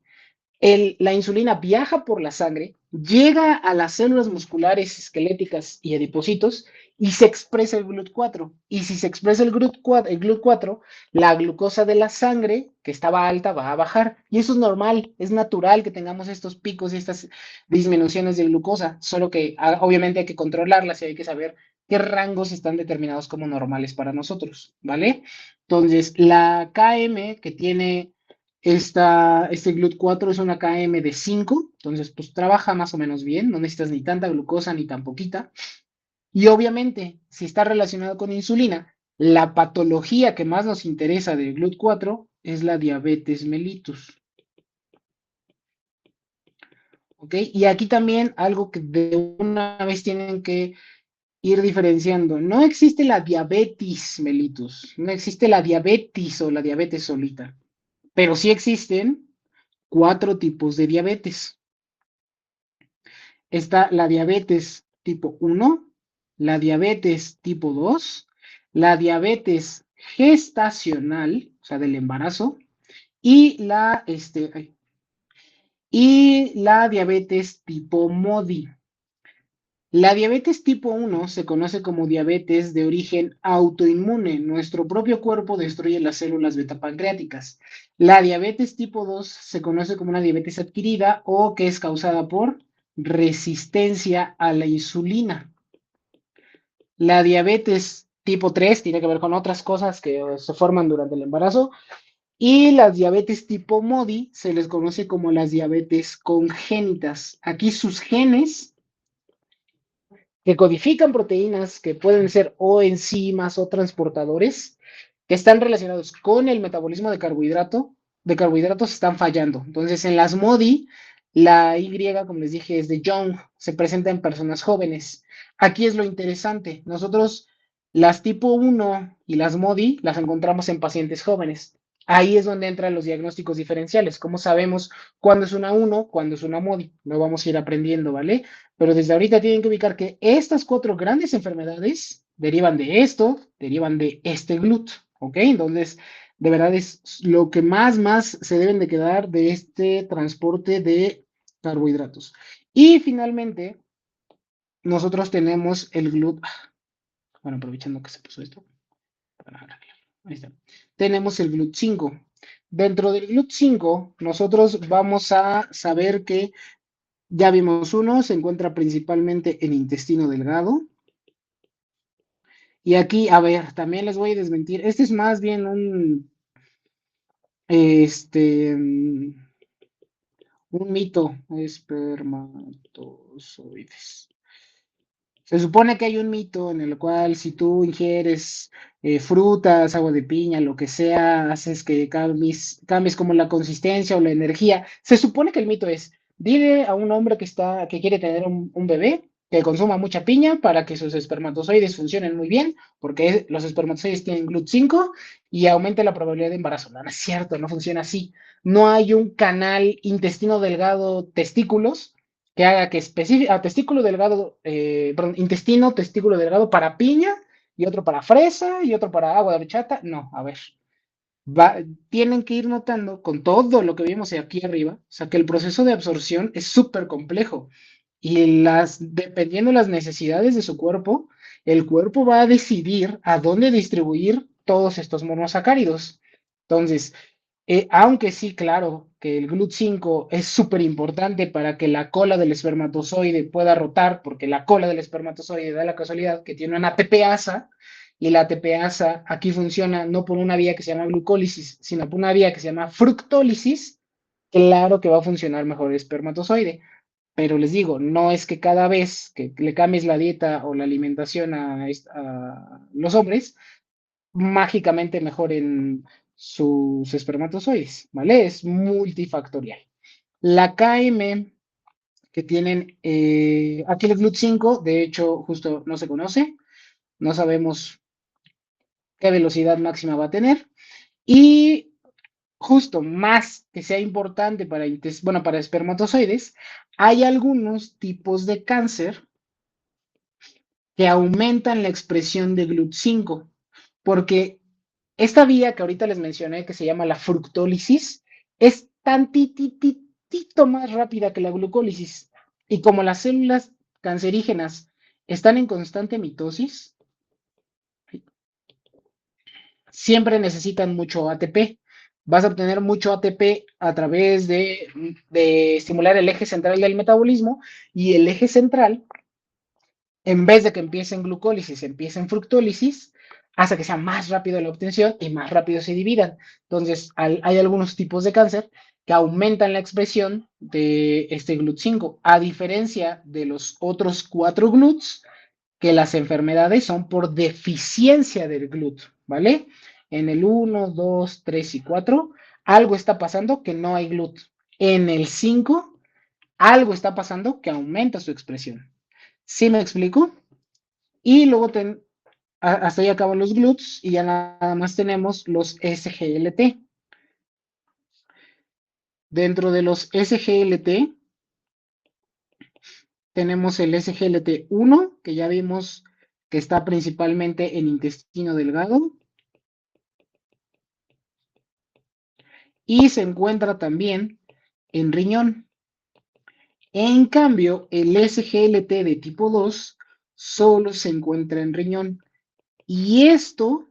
S1: la insulina viaja por la sangre, llega a las células musculares, esqueléticas y adipocitos y se expresa el GLUT4. Y si se expresa el GLUT4, la glucosa de la sangre, que estaba alta, va a bajar. Y eso es normal, es natural que tengamos estos picos y estas disminuciones de glucosa, solo que obviamente hay que controlarlas y hay que saber qué rangos están determinados como normales para nosotros, ¿vale? Entonces, la KM que tiene este GLUT4 es una KM de 5, entonces pues trabaja más o menos bien, no necesitas ni tanta glucosa ni tan poquita. Y obviamente, si está relacionado con insulina, la patología que más nos interesa del GLUT4 es la diabetes mellitus. ¿Ok? Y aquí también algo que de una vez tienen que ir diferenciando. No existe la diabetes mellitus, no existe la diabetes o la diabetes solita, pero sí existen 4 tipos de diabetes. Está la diabetes tipo 1, la diabetes tipo 2, la diabetes gestacional, o sea, del embarazo, y la diabetes tipo MODY. La diabetes tipo 1 se conoce como diabetes de origen autoinmune. Nuestro propio cuerpo destruye las células betapancreáticas. La diabetes tipo 2 se conoce como una diabetes adquirida o que es causada por resistencia a la insulina. La diabetes tipo 3 tiene que ver con otras cosas que se forman durante el embarazo. Y las diabetes tipo MODY se les conoce como las diabetes congénitas. Aquí sus genes que codifican proteínas que pueden ser o enzimas o transportadores que están relacionados con el metabolismo de carbohidratos están fallando. Entonces, en las MODY, la Y, como les dije, es de Young, se presenta en personas jóvenes. Aquí es lo interesante. Nosotros las tipo 1 y las MODY las encontramos en pacientes jóvenes. Ahí es donde entran los diagnósticos diferenciales. ¿Cómo sabemos cuándo es una 1, cuándo es una MODY? Lo vamos a ir aprendiendo, ¿vale? Pero desde ahorita tienen que ubicar que estas 4 grandes enfermedades derivan de esto, derivan de este GLUT, ¿ok? Entonces, de verdad es lo que más se deben de quedar de este transporte de carbohidratos. Y finalmente, nosotros tenemos el GLUT, bueno, aprovechando que se puso esto, ahí está. Tenemos el GLUT5. Dentro del GLUT5, nosotros vamos a saber que ya vimos uno, se encuentra principalmente en intestino delgado. Y aquí, a ver, también les voy a desmentir. Este es más bien un mito, espermatozoides. Se supone que hay un mito en el cual si tú ingieres frutas, agua de piña, lo que sea, haces que cambies como la consistencia o la energía. Se supone que el mito es, dile a un hombre que quiere tener un bebé que consuma mucha piña para que sus espermatozoides funcionen muy bien, porque los espermatozoides tienen GLUT5 y aumente la probabilidad de embarazo. No, no es cierto, no funciona así. No hay un canal intestino delgado testículos que haga que testículo delgado, intestino, testículo delgado para piña y otro para fresa y otro para agua de horchata. No, a ver. Tienen que ir notando con todo lo que vimos aquí arriba, o sea, que el proceso de absorción es súper complejo y dependiendo de las necesidades de su cuerpo el cuerpo va a decidir a dónde distribuir todos estos monosacáridos. Entonces, aunque sí, claro, que el GLUT5 es súper importante para que la cola del espermatozoide pueda rotar, porque la cola del espermatozoide da la casualidad que tiene una ATPasa, y la ATPasa aquí funciona no por una vía que se llama glucólisis, sino por una vía que se llama fructólisis. Claro que va a funcionar mejor el espermatozoide, pero les digo, no es que cada vez que le cambies la dieta o la alimentación a los hombres, mágicamente mejoren sus espermatozoides, ¿vale? Es multifactorial. La KM que tienen aquí el GLUT5, de hecho, justo no se conoce, no sabemos qué velocidad máxima va a tener, y justo más que sea importante para, bueno, para espermatozoides, hay algunos tipos de cáncer que aumentan la expresión de GLUT5, porque esta vía que ahorita les mencioné, que se llama la fructólisis, es tantitito más rápida que la glucólisis. Y como las células cancerígenas están en constante mitosis, siempre necesitan mucho ATP. Vas a obtener mucho ATP a través de estimular el eje central del metabolismo, y el eje central, en vez de que empiece en glucólisis, empiece en fructólisis, hace que sea más rápido la obtención y más rápido se dividan. Entonces, hay algunos tipos de cáncer que aumentan la expresión de este GLUT5, a diferencia de los otros 4 GLUTs, que las enfermedades son por deficiencia del GLUT, ¿vale? En el 1, 2, 3 y 4, algo está pasando que no hay GLUT. En el 5, algo está pasando que aumenta su expresión. ¿Sí me explico? Y luego hasta ahí acaban los GLUTs y ya nada más tenemos los SGLT. Dentro de los SGLT tenemos el SGLT1, que ya vimos que está principalmente en intestino delgado, y se encuentra también en riñón. En cambio, el SGLT de tipo 2 solo se encuentra en riñón. Y esto,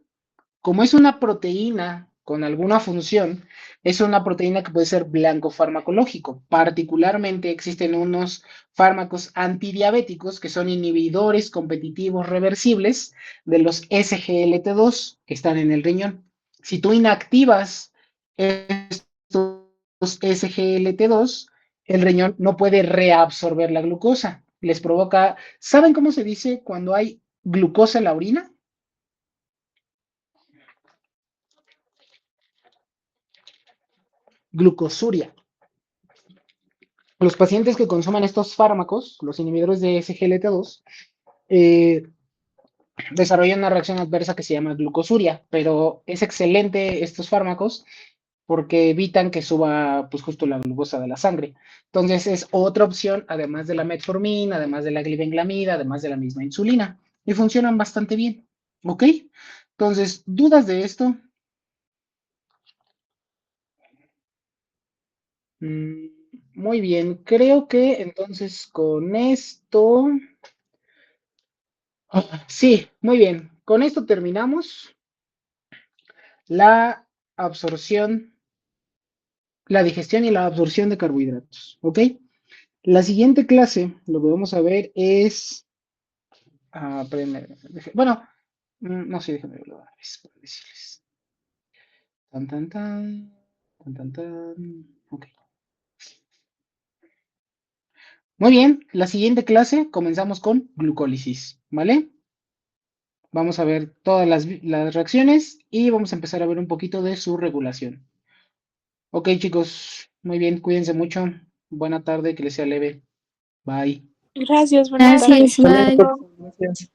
S1: como es una proteína con alguna función, es una proteína que puede ser blanco farmacológico. Particularmente existen unos fármacos antidiabéticos que son inhibidores competitivos reversibles de los SGLT2 que están en el riñón. Si tú inactivas estos SGLT2, el riñón no puede reabsorber la glucosa. Les provoca, ¿saben cómo se dice cuando hay glucosa en la orina? Glucosuria. Los pacientes que consuman estos fármacos, los inhibidores de SGLT2, desarrollan una reacción adversa que se llama glucosuria, pero es excelente estos fármacos porque evitan que suba pues justo la glucosa de la sangre. Entonces es otra opción, además de la metformina, además de la glibenclamida, además de la misma insulina, y funcionan bastante bien, ¿ok? Entonces, ¿dudas de esto? Muy bien, creo que entonces con esto... Sí, muy bien. Con esto terminamos la absorción, la digestión y la absorción de carbohidratos, ¿ok? La siguiente clase, lo que vamos a ver es... bueno, no sé, déjenme verlo una vez para decirles. Tan, tan, tan, tan, tan, tan. Ok. Muy bien, la siguiente clase comenzamos con glucólisis, ¿vale? Vamos a ver todas las reacciones y vamos a empezar a ver un poquito de su regulación. Ok, chicos, muy bien, cuídense mucho. Buena tarde, que les sea leve. Bye.
S2: Gracias, buenas tardes.
S3: Gracias, bye.
S4: Gracias.